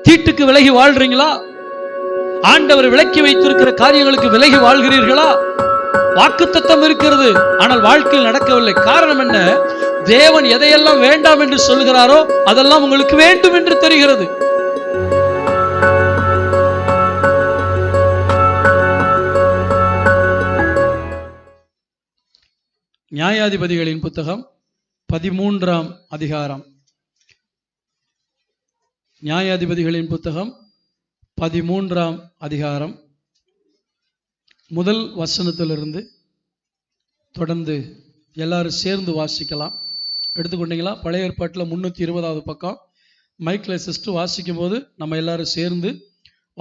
தீட்டுக்கு விலகி வாழ்றீங்களா? ஆண்டவர் விலக்கி வைத்திருக்கிற காரியங்களுக்கு விலகி வாழ்கிறீர்களா? வாக்குத்தத்தம் இருக்கிறது, ஆனால் வாழ்க்கையில் நடக்கவில்லை. காரணம் என்ன? தேவன் எதையெல்லாம் வேண்டாம் என்று சொல்கிறாரோ அதெல்லாம் உங்களுக்கு வேண்டும் என்று தெரிகிறது. நியாயாதிபதிகளின் புத்தகம் 13ஆம் அதிகாரம். நியாயாதிபதிகளின் புத்தகம் 13ஆம் அதிகாரம் முதல் வசனத்திலிருந்து தொடர்ந்து எல்லாரும் சேர்ந்து வாசிக்கலாம். எடுத்துக்கொண்டீங்களா? பழைய ஏற்பாட்டில் 320வது பக்கம். மைக்கில் சிஸ்டர் வாசிக்கும் போது நம்ம எல்லாரும் சேர்ந்து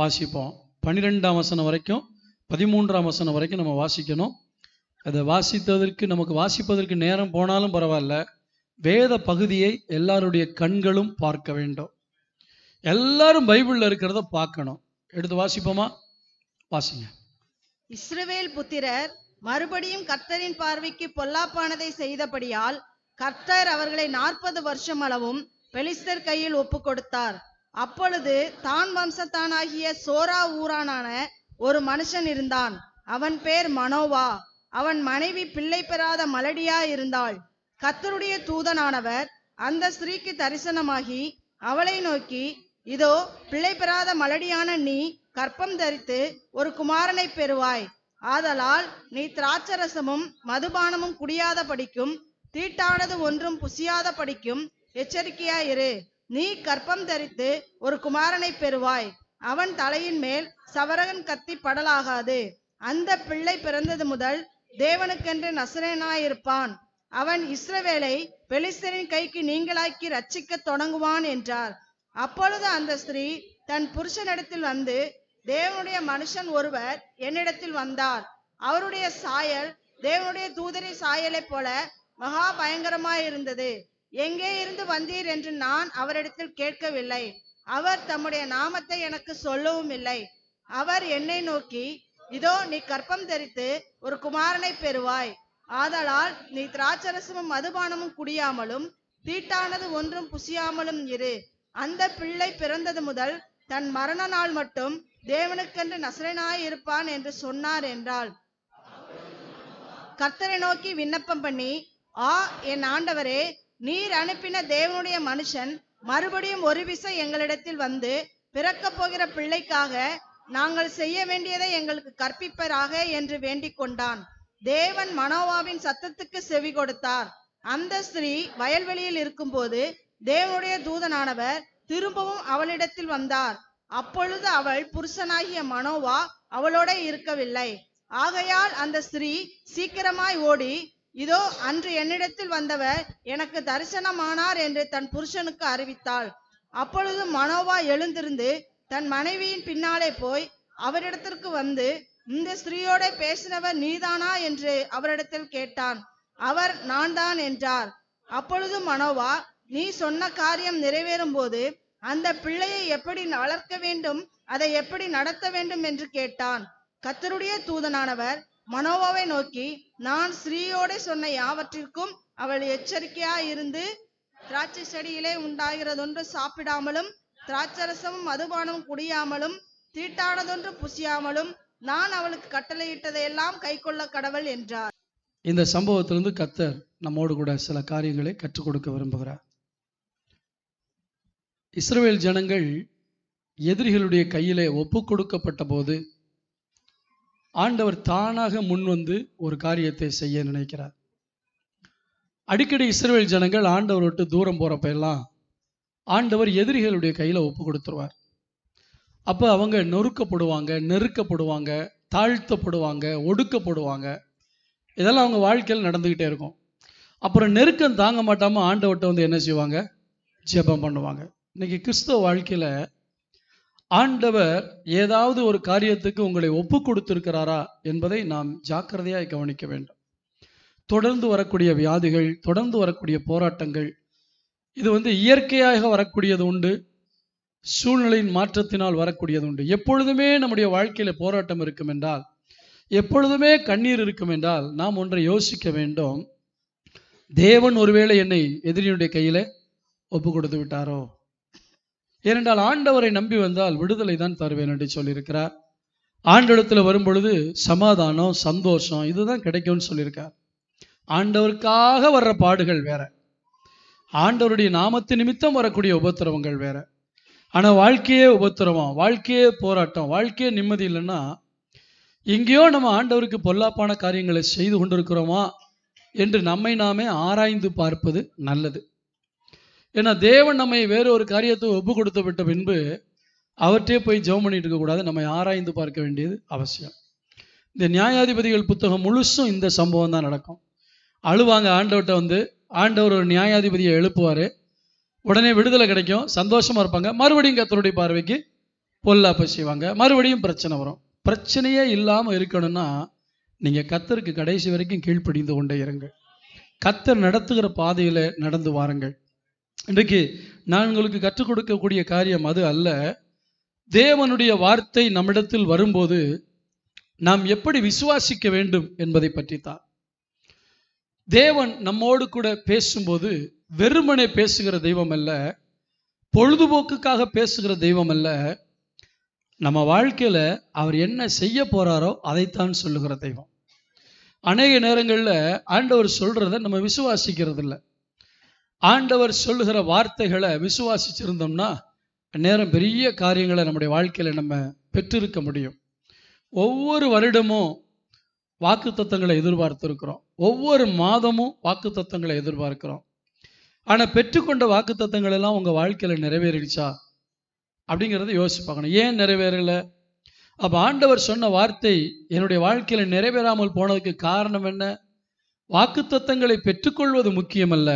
வாசிப்போம். 12ஆம் வசனம் வரைக்கும் 13ஆம் வசனம் வரைக்கும் நம்ம வாசிக்கணும். அதை நமக்கு வாசிப்பதற்கு நேரம் போனாலும் பரவாயில்ல, வேத பகுதியை எல்லாருடைய கண்களும் பார்க்க வேண்டும். எல்லாரும் பைபிள்ல இருக்கிறத பார்க்கணும். எடுத்து வாசிப்போமா? வாசிங்க. இஸ்ரவேல் புத்திரர் மறுபடியும் கர்த்தரின் பார்வைக்கு பொல்லாப்பானதை செய்தபடியால் கர்த்தர் அவர்களை 40 வருஷம் அளவும் பெலிஸ்தர் கையில் ஒப்பு கொடுத்தார். அப்பொழுது தான் வம்சத்தானாகிய சோரா ஊரானான ஒரு மனுஷன் இருந்தான். அவன் பேர் மனோவா. அவன் மனைவி பிள்ளை பெறாத மலடியா இருந்தாள். கர்த்தருடைய தூதனானவர் அந்த ஸ்திரீக்கு தரிசனமாகி அவளை நோக்கி, இதோ பிள்ளை பெறாத மலடியான நீ கற்பம் தரித்து ஒரு குமாரனை பெறுவாய். ஆதலால் நீ திராட்சரசமும் மதுபானமும் குடியாத படிக்கும், தீட்டானது ஒன்றும் புசியாத படிக்கும் எச்சரிக்கையாயிரு. நீ கற்பம் தரித்து ஒரு குமாரனை பெறுவாய். அவன் தலையின் மேல் சவரகன் கத்தி படலாகாது. அந்த பிள்ளை பிறந்தது முதல் தேவனுக்கென்று நசரேயனாயிருப்பான். அவன் இஸ்ரவேலை பெலிஸ்தரின் கைக்கு நீங்களாக்கி ரட்சிக்க தொடங்குவான் என்றார். அப்பொழுது அந்த ஸ்திரீ தன் புருஷனிடத்தில் வந்து, தேவனுடைய மனுஷன் ஒருவர் என்னிடத்தில் வந்தார். அவருடைய சாயல் தேவனுடைய தூதரை சாயலை போல மகா பயங்கரமாயிருந்தது. எங்கே இருந்து வந்தீர் என்று நான் அவரிடத்தில் கேட்கவில்லை. அவர் தம்முடைய நாமத்தை எனக்கு சொல்லவும் இல்லை. அவர் என்னை நோக்கி, இதோ நீ கற்பம் தரித்து ஒரு குமாரனை பெறுவாய். ஆதலால் நீ திராட்சரசமும் மதுபானமும் குடியாமலும் தீட்டானது ஒன்றும் புசியாமலும் இரு. அந்த பிள்ளை பிறந்தது முதல் தன் மரண நாள் மட்டும் தேவனுக்கென்று நசரேயனாய் இருப்பான் என்று சொன்னார் என்றாள். கர்த்தரை நோக்கி விண்ணப்பம் பண்ணி, என் ஆண்டவரே, நீர் அனுப்பின தேவனுடைய மனுஷன் மறுபடியும் ஒரு விசை எங்களிடத்தில் வந்து பிறக்க போகிற பிள்ளைக்காக நாங்கள் செய்ய வேண்டியதை எங்களுக்கு கற்பிப்பராக என்று வேண்டிக் கொண்டான். தேவன் மனோவாவின் சத்தத்துக்கு செவி கொடுத்தார். அந்த ஸ்திரீ வயல்வெளியில் இருக்கும்போது தேவனுடைய தூதனானவர் திரும்பவும் அவளிடத்தில் வந்தார். அப்பொழுது அவள் புருஷனாகிய மனோவா அவளோட இருக்கவில்லை. ஆகையால் அந்த ஸ்திரீ சீக்கிரமாய் ஓடி, இதோ அன்று என்னிடத்தில் வந்தவர் எனக்கு தரிசனமானார் என்று தன் புருஷனுக்கு அறிவித்தாள். அப்பொழுது மனோவா எழுந்திருந்து தன் மனைவியின் பின்னாலே போய் அவரிடத்திற்கு வந்து, இந்த ஸ்திரீயோட பேசினவர் நீதானா என்று அவரிடத்தில் கேட்டான். அவர் நான் தான் என்றார். அப்பொழுது மனோவா, நீ சொன்ன காரியம் நிறைவேறும் போது அந்த பிள்ளையை எப்படி வளர்க்க வேண்டும், அதை எப்படி நடத்த வேண்டும் என்று கேட்டான். கர்த்தருடைய தூதனானவர் மனோவாவை நோக்கி, நான் ஸ்திரீயோட சொன்ன யாவற்றிற்கும் அவள் எச்சரிக்கையாய் இருந்து திராட்சை செடியிலே உண்டாகிறதொன்று சாப்பிடாமலும் திராட்சரசமும் மதுபானமும் குடியாமலும் தீட்டானதொன்று புசியாமலும் நான் அவளுக்கு கட்டளையிட்டதையெல்லாம் கை கொள்ள கடவுள் என்றார். இந்த சம்பவத்திலிருந்து கர்த்தர் நம்மோடு கூட சில காரியங்களை கற்றுக் கொடுக்க விரும்புகிறார். இஸ்ரவேல் ஜனங்கள் எதிரிகளுடைய கையிலே ஒப்பு கொடுக்கப்பட்ட போது ஆண்டவர் தானாக முன்வந்து ஒரு காரியத்தை செய்ய நினைக்கிறார். அடிக்கடி இஸ்ரவேல் ஜனங்கள் ஆண்டவர் விட்டு தூரம் போறப்ப எல்லாம் ஆண்டவர் எதிரிகளுடைய கையில ஒப்பு கொடுத்துருவார். அப்போ அவங்க நொறுக்கப்படுவாங்க, நெருக்கப்படுவாங்க, தாழ்த்தப்படுவாங்க, ஒடுக்கப்படுவாங்க. இதெல்லாம் அவங்க வாழ்க்கையில் நடந்துகிட்டே இருக்கும். அப்புறம் நெருக்கம் தாங்க மாட்டாம ஆண்டவர்கிட்ட வந்து என்ன செய்வாங்க? ஜெபம் பண்ணுவாங்க. இன்னைக்கு கிறிஸ்தவ வாழ்க்கையில ஆண்டவர் ஏதாவது ஒரு காரியத்துக்கு உங்களை ஒப்பு கொடுத்திருக்கிறாரா என்பதை நாம் ஜாக்கிரதையாய் கவனிக்க வேண்டும். தொடர்ந்து வரக்கூடிய வியாதிகள், தொடர்ந்து வரக்கூடிய போராட்டங்கள், இது வந்து இயற்கையாக வரக்கூடியது உண்டு, சூழ்நிலையின் மாற்றத்தினால் வரக்கூடியது உண்டு. எப்பொழுதுமே நம்முடைய வாழ்க்கையில போராட்டம் இருக்கும் என்றால், எப்பொழுதுமே கண்ணீர் இருக்கும் என்றால், நாம் ஒன்றை யோசிக்க வேண்டும். தேவன் ஒருவேளை என்னை எதிரியுடைய கையில ஒப்பு கொடுத்து விட்டாரோ? ஏனென்றால் ஆண்டவரை நம்பி வந்தால் விடுதலை தான் தருவேன் என்று சொல்லியிருக்கிறார். ஆண்டவரிடத்தில் வரும் பொழுது சமாதானம், சந்தோஷம் இதுதான் கிடைக்கும்னு சொல்லியிருக்கார். ஆண்டவருக்காக வர்ற பாடுகள் வேற, ஆண்டவருடைய நாமத்து நிமித்தம் வரக்கூடிய உபத்திரவங்கள் வேற. ஆனா வாழ்க்கையே உபத்திரவம், வாழ்க்கையே போராட்டம், வாழ்க்கையே நிம்மதி இல்லைன்னா எங்கேயோ நம்ம ஆண்டவருக்கு பொல்லாப்பான காரியங்களை செய்து கொண்டிருக்கிறோமா என்று நம்மை நாமே ஆராய்ந்து பார்ப்பது நல்லது. ஏன்னா தேவன் நம்மை வேறு ஒரு காரியத்தை ஒப்பு கொடுத்து விட்ட பின்பு அவர்கிட்டே போய் ஜெபம் பண்ணிட்டு இருக்கக்கூடாது, நம்மை ஆராய்ந்து பார்க்க வேண்டியது அவசியம். இந்த நியாயாதிபதிகள் புத்தகம் முழுசும் இந்த சம்பவம் தான் நடக்கும். அழுவாங்க ஆண்டவர்கிட்ட வந்து, ஆண்டவர் ஒரு நியாயாதிபதியை எழுப்புவார், உடனே விடுதலை கிடைக்கும், சந்தோஷமா இருப்பாங்க. மறுபடியும் கர்த்தருடைய பார்வைக்கு பொல்லாப்பை செய்வாங்க, மறுபடியும் பிரச்சனை வரும். பிரச்சனையே இல்லாமல் இருக்கணும்னா நீங்கள் கர்த்தருக்கு கடைசி வரைக்கும் கீழ்ப்படிந்து கொண்டே இருங்க. கர்த்தர் நடத்துகிற பாதையில் நடந்து வாருங்கள். இன்றைக்கு நான் உங்களுக்கு கற்றுக் கொடுக்கக்கூடிய காரியம் அது அல்ல. தேவனுடைய வார்த்தை நம்மிடத்தில் வரும்போது நாம் எப்படி விசுவாசிக்க வேண்டும் என்பதை பற்றித்தான். தேவன் நம்மோடு கூட பேசும்போது வெறுமனே பேசுகிற தெய்வம் அல்ல, பொழுதுபோக்குக்காக பேசுகிற தெய்வம் அல்ல. நம்ம வாழ்க்கையில் அவர் என்ன செய்ய போறாரோ அதைத்தான் சொல்லுகிற தெய்வம். அநேக நேரங்களில் ஆண்டவர் சொல்றதை நம்ம விசுவாசிக்கிறது இல்லை. ஆண்டவர் சொல்லுகிற வார்த்தைகளை விசுவாசிச்சிருந்தோம்னா நேரம் பெரிய காரியங்களை நம்முடைய வாழ்க்கையில் நம்ம பெற்றிருக்க முடியும். ஒவ்வொரு வருடமும் வாக்குத்தத்தங்களை எதிர்பார்த்திருக்கிறோம், ஒவ்வொரு மாதமும் வாக்குத்தத்தங்களை எதிர்பார்க்கிறோம். ஆனால் பெற்றுக்கொண்ட வாக்குத்தத்தங்கள் எல்லாம் உங்கள் வாழ்க்கையில் நிறைவேறிடுச்சா அப்படிங்கிறத யோசிச்சு பார்க்கணும். ஏன் நிறைவேறலை? அப்போ ஆண்டவர் சொன்ன வார்த்தை என்னுடைய வாழ்க்கையில் நிறைவேறாமல் போனதுக்கு காரணம் என்ன? வாக்குத்தத்தங்களை பெற்றுக்கொள்வது முக்கியமல்ல,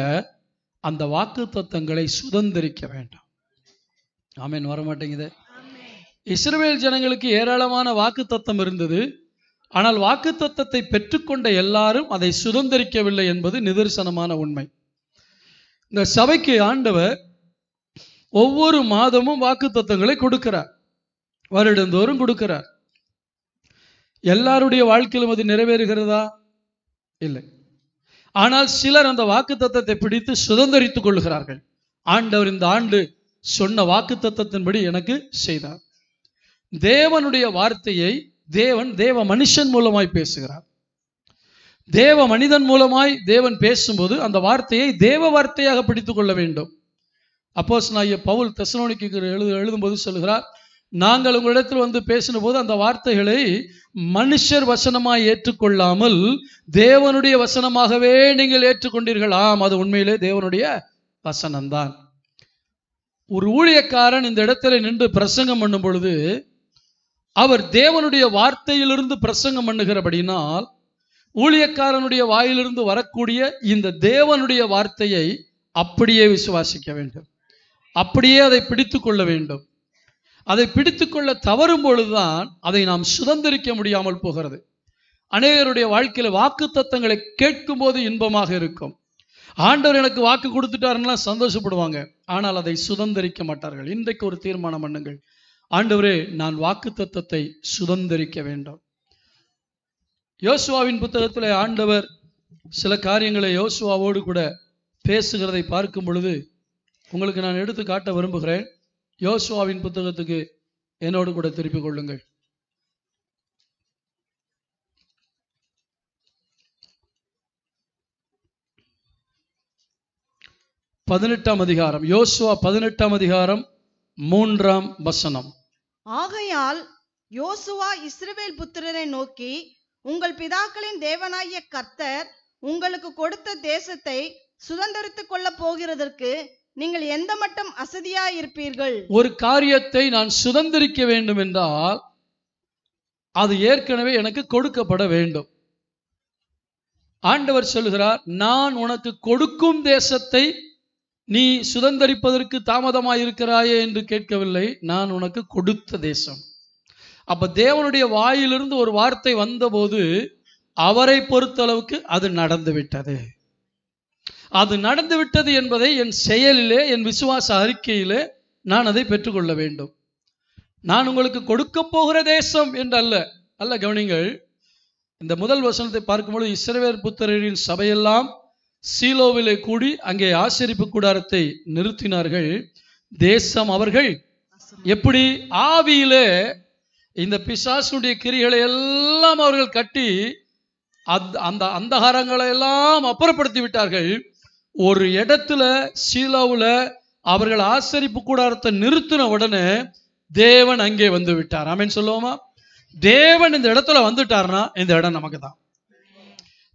அந்த வாக்குத்தத்தங்களை சுதந்திரிக்க வேண்டும். ஆமென். வரமாட்டேங்குது. இஸ்ரவேல் ஜனங்களுக்கு ஏராளமான வாக்குத்தத்தம் இருந்தது, ஆனால் வாக்குத்தத்தத்தை பெற்றுக்கொண்ட எல்லாரும் அதை சுதந்திரிக்கவில்லை என்பது நிதர்சனமான உண்மை. இந்த சபைக்கு ஆண்டவர் ஒவ்வொரு மாதமும் வாக்குத்தத்தங்களை கொடுக்கிறார், வருடந்தோறும் கொடுக்கிறார். எல்லாருடைய வாழ்க்கையிலும் அது நிறைவேறுகிறதா? இல்லை. ஆனால் சிலர் அந்த வாக்குத்தத்தத்தை பிடித்து சுதந்திரித்துக் கொள்கிறார்கள். ஆண்டவர் இந்த ஆண்டு சொன்ன வாக்குத்தத்தத்தின்படி எனக்கு செய்தார். தேவனுடைய வார்த்தையை தேவ மனுஷன் மூலமாய் பேசுகிறார். தேவ மனிதன் மூலமாய் தேவன் பேசும்போது அந்த வார்த்தையை தேவ வார்த்தையாக பிடித்துக் கொள்ள வேண்டும். அப்போஸ்தலனாகிய பவுல் தெசலோனிக்கேயருக்கு எழுதும்போது சொல்லுகிறார், நாங்கள் உங்களிடத்தில் வந்து பேசின போது அந்த வார்த்தைகளை மனுஷர் வசனமாய் ஏற்றுக்கொள்ளாமல் தேவனுடைய வசனமாகவே நீங்கள் ஏற்றுக்கொண்டீர்கள். ஆம், அது உண்மையிலே தேவனுடைய வசனம்தான். ஒரு ஊழியக்காரன் இந்த இடத்துல நின்று பிரசங்கம் பண்ணும் பொழுது அவர் தேவனுடைய வார்த்தையிலிருந்து பிரசங்கம் பண்ணுகிறபடினால் ஊழியக்காரனுடைய வாயிலிருந்து வரக்கூடிய இந்த தேவனுடைய வார்த்தையை அப்படியே விசுவாசிக்க வேண்டும், அப்படியே அதை பிடித்து கொள்ள வேண்டும். அதை பிடித்துக்கொள்ள தவறும் பொழுதுதான் அதை நாம் சுதந்திரிக்க முடியாமல் போகிறது. அநேகருடைய வாழ்க்கையில் வாக்குத்தத்தங்களை கேட்கும் போது இன்பமாக இருக்கும். ஆண்டவர் எனக்கு வாக்கு கொடுத்துட்டாருன்னா சந்தோஷப்படுவாங்க, ஆனால் அதை சுதந்திரிக்க மாட்டார்கள். இன்றைக்கு ஒரு தீர்மானம் பண்ணுங்கள், ஆண்டவரே நான் வாக்குத்தத்தத்தை சுதந்திரிக்க வேண்டும். யோசுவாவின் புத்தகத்தில் ஆண்டவர் சில காரியங்களை யோசுவாவோடு கூட பேசுகிறதை பார்க்கும் பொழுது உங்களுக்கு நான் எடுத்து காட்ட விரும்புகிறேன். யோசுவாவின் புத்தகத்துக்கு என்னோடு கூட திருப்பிக் கொள்ளுங்கள். 18ஆம் அதிகாரம், யோசுவா 18ஆம் அதிகாரம் 3ஆம் வசனம். ஆகையால் யோசுவா இஸ்ரவேல் புத்திரரை நோக்கி, உங்கள் பிதாக்களின் தேவனாகிய கர்த்தர் உங்களுக்கு கொடுத்த தேசத்தை சுதந்தரித்துக் கொள்ள போகிறதற்கு நீங்கள் எந்த மட்டும் அசதியாயிருப்பீர்கள்? ஒரு காரியத்தை நான் சுதந்திரிக்க வேண்டும் என்றால் அது ஏற்கனவே எனக்கு கொடுக்கப்பட வேண்டும். ஆண்டவர் சொல்லுகிறார், நான் உனக்கு கொடுக்கும் தேசத்தை நீ சுதந்தரிப்பதற்கு தாமதமாயிருக்கிறாயே என்று கேட்கவில்லை, நான் உனக்கு கொடுத்த தேசம். அப்ப தேவனுடைய வாயிலிருந்து ஒரு வார்த்தை வந்தபோது அவரை பொறுத்தளவுக்கு அது நடந்து விட்டது. அது நடந்து விட்டது என்பதை என் செயலிலே, என் விசுவாச அறிக்கையிலே நான் அதை பெற்றுக்கொள்ள வேண்டும். நான் உங்களுக்கு கொடுக்க போகிற தேசம் என்று அல்ல. கவனிங்கள், இந்த முதல் வசனத்தை பார்க்கும்போது இஸ்ரவேல் புத்திரரின் சபையெல்லாம் சீலோவிலே கூடி அங்கே ஆசரிப்பு கூடாரத்தை நிறுத்தினார்கள். தேசம் அவர்கள் எப்படி ஆவியிலே இந்த பிசாசுடைய கிரிகளை எல்லாம் அவர்கள் கட்டி அந்த அந்தகாரங்களை எல்லாம் அப்புறப்படுத்தி விட்டார்கள். ஒரு இடத்துல சீலோவுல அவர்கள் ஆசரிப்பு கூடாரத்தை நிறுத்தின உடனே தேவன் அங்கே வந்து விட்டார். ஆமென் சொல்லுவோமா? தேவன் இந்த இடத்துல வந்துட்டார்னா இந்த இடம் நமக்கு தான்.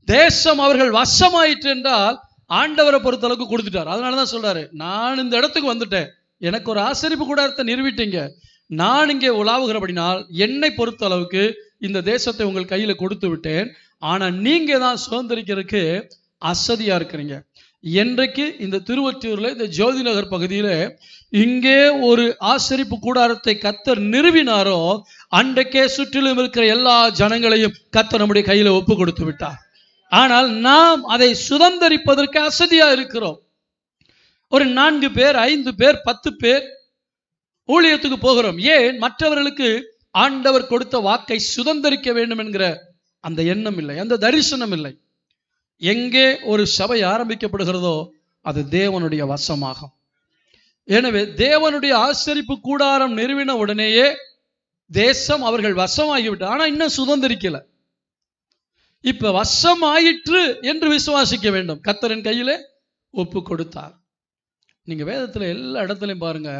தேசம் அவர்கள் வசமாயிற்று என்றால் ஆண்டவரை பொறுத்தளவுக்கு கொடுத்துட்டார். அதனாலதான் சொல்றாரு, நான் இந்த இடத்துக்கு வந்துட்டேன், எனக்கு ஒரு ஆசரிப்பு கூடாரத்தை நிறுவிட்டீங்க, நான் இங்கே உலாவுகிறபடினால் என்னை பொறுத்த அளவுக்கு இந்த தேசத்தை உங்கள் கையில கொடுத்து விட்டேன். ஆனா நீங்க தான் சுதந்திரிக்கிறதுக்கு அசதியா இருக்கிறீங்க. என்றைக்கு இந்த திருவொற்றியூர்ல இந்த ஜோதி நகர் பகுதியில இங்கே ஒரு ஆசரிப்பு கூடாரத்தை கர்த்தர் நிறுவினாரோ அன்றைக்கே சுற்றிலும் இருக்கிற எல்லா ஜனங்களையும் கர்த்தர் நம்முடைய கையில ஒப்பு கொடுத்து விட்டார். ஆனால் நாம் அதை சுதந்திரிப்பதற்கு அசதியா இருக்கிறோம். ஒரு 4 பேர் 5 பேர் 10 பேர் ஊழியத்துக்கு போகிறோம். ஏன்? மற்றவர்களுக்கு ஆண்டவர் கொடுத்த வாக்கை சுதந்திரிக்க வேண்டும் என்கிற அந்த எண்ணம் இல்லை, அந்த தரிசனம் இல்லை. எங்கே ஒரு சபை ஆரம்பிக்கப்படுகிறதோ அது தேவனுடைய வசமாகும். எனவே தேவனுடைய ஆசரிப்பு கூடாரம் நிறுவின உடனேயே தேசம் அவர்கள் வசமாகிவிட்டு, ஆனா இன்னும் சுதந்திரிக்கல. இப்ப வசம் ஆயிற்று என்று விசுவாசிக்க வேண்டும். கர்த்தரின் கையிலே ஒப்பு கொடுத்தார். நீங்க வேதத்துல எல்லா இடத்துலையும் பாருங்க,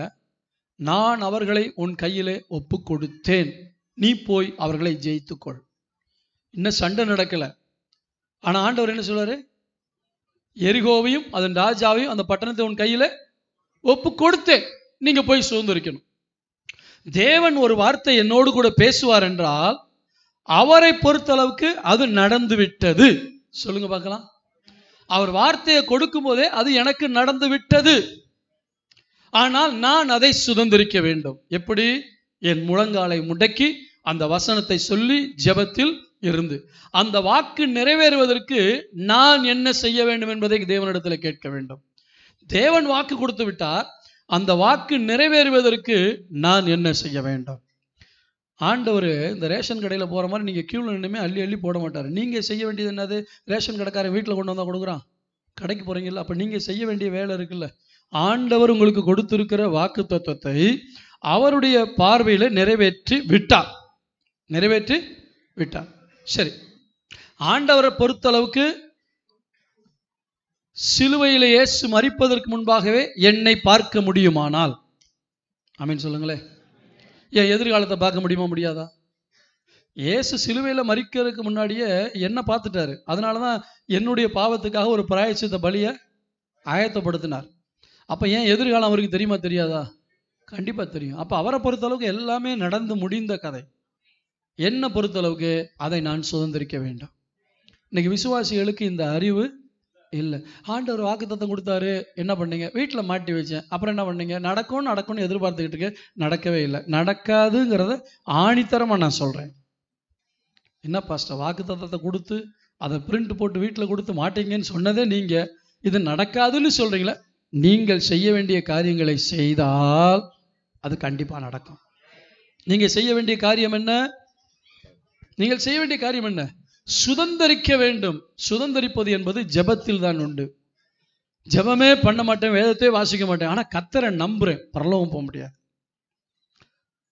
நான் அவர்களை உன் கையிலே ஒப்பு கொடுத்தேன், நீ போய் அவர்களை ஜெயித்துக்கொள். இன்னும் சண்டை நடக்கல. ஆனா ஆண்டவர் என்ன சொல்றாரு? எரிகோவையும் அதன் ராஜாவையும் அந்த பட்டணத்தை உன் கையில ஒப்பு கொடுத்தேன், நீங்க போய் சுதந்திரிக்கணும். தேவன் ஒரு வார்த்தை என்னோடு கூட பேசுவார் என்றால் அவரை பொறுத்தளவுக்கு அது நடந்து விட்டது. சொல்லுங்க பார்க்கலாம். அவர் வார்த்தையை கொடுக்கும் போதே அது எனக்கு நடந்து விட்டது. ஆனால் நான் அதை சுதந்திரிக்க வேண்டும். எப்படி? என் முழங்காலை முடக்கி அந்த வசனத்தை சொல்லி ஜெபத்தில் இருந்து அந்த வாக்கு நிறைவேறுவதற்கு நான் என்ன செய்ய வேண்டும் என்பதை தேவனிடத்தில் கேட்க வேண்டும். தேவன் வாக்கு கொடுத்து விட்டார், அந்த வாக்கு நிறைவேறுவதற்கு நான் என்ன செய்ய வேண்டும்? ஆண்டவர் இந்த ரேஷன் கடையில் போற மாதிரி நீங்க கியூல நின்னுமே அள்ளி அள்ளி போட மாட்டார். நீங்க செய்ய வேண்டியது என்னது? ரேஷன் கடைக்காரன் வீட்டில் கொண்டு வந்தா கொடுக்குறான், கடைக்கு போறீங்கல்ல, அப்ப நீங்க செய்ய வேண்டிய வேலை இருக்குல்ல. ஆண்டவர் உங்களுக்கு கொடுத்திருக்கிற வாக்கு தத்துவத்தை அவருடைய பார்வையில நிறைவேற்றி விட்டார். சரி, ஆண்டவரை பொறுத்தளவுக்கு சிலுவையிலே இயேசு மரிப்பதற்கு முன்பாகவே என்னை பார்க்க முடியுமானால், ஆமீன் சொல்லுங்களேன். ஏன் எதிர்காலத்தை பார்க்க முடியுமா? முடியாதா? இயேசு சிலுவையில மரிக்கிறதுக்கு முன்னாடியே என்ன பார்த்துட்டாரு. அதனாலதான் என்னுடைய பாவத்துக்காக ஒரு பிராயச்சித்த பலியை ஆயத்தப்படுத்தினார். அப்ப ஏன் எதிர்காலம் அவருக்கு தெரியுமா தெரியாதா? கண்டிப்பா தெரியும். அப்ப அவரை பொறுத்தளவுக்கு எல்லாமே நடந்து முடிந்த கதை. என்ன பொறுத்தளவுக்கு அதை நான் சுதந்திரிக்க வேண்டும். இன்னைக்கு விசுவாசிகளுக்கு இந்த அறிவு இல்லை. ஆண்டவர் வாக்குத்தத்தம் கொடுத்தாரு, என்ன பண்ணீங்க? வீட்டில் மாட்டி வச்சேன். அப்புறம் என்ன பண்ணீங்க? நடக்கும்னு எதிர்பார்த்துக்கிட்டு இருக்கு, நடக்கவே இல்லை. நடக்காதுங்கிறத ஆணித்தரமாக நான் சொல்றேன். என்ன பாஸ்டர், வாக்குத்தத்தத்தை கொடுத்து அதை பிரிண்ட் போட்டு வீட்டில் கொடுத்து மாட்டீங்கன்னு சொன்னதே நீங்க, இது நடக்காதுன்னு சொல்றீங்களே. நீங்கள் செய்ய வேண்டிய காரியங்களை செய்தால் அது கண்டிப்பா நடக்கும். நீங்க செய்ய வேண்டிய காரியம் என்ன? நீங்கள் செய்ய வேண்டிய காரியம் என்ன? சுதந்திரிக்க வேண்டும். சுதந்திரிப்பது என்பது ஜெபத்தில் தான் உண்டு. ஜெபமே பண்ண மாட்டேன், வேதத்தை வாசிக்க மாட்டேன், ஆனா கர்த்தரை நம்புறேன், பரலோகம் போக முடியாது.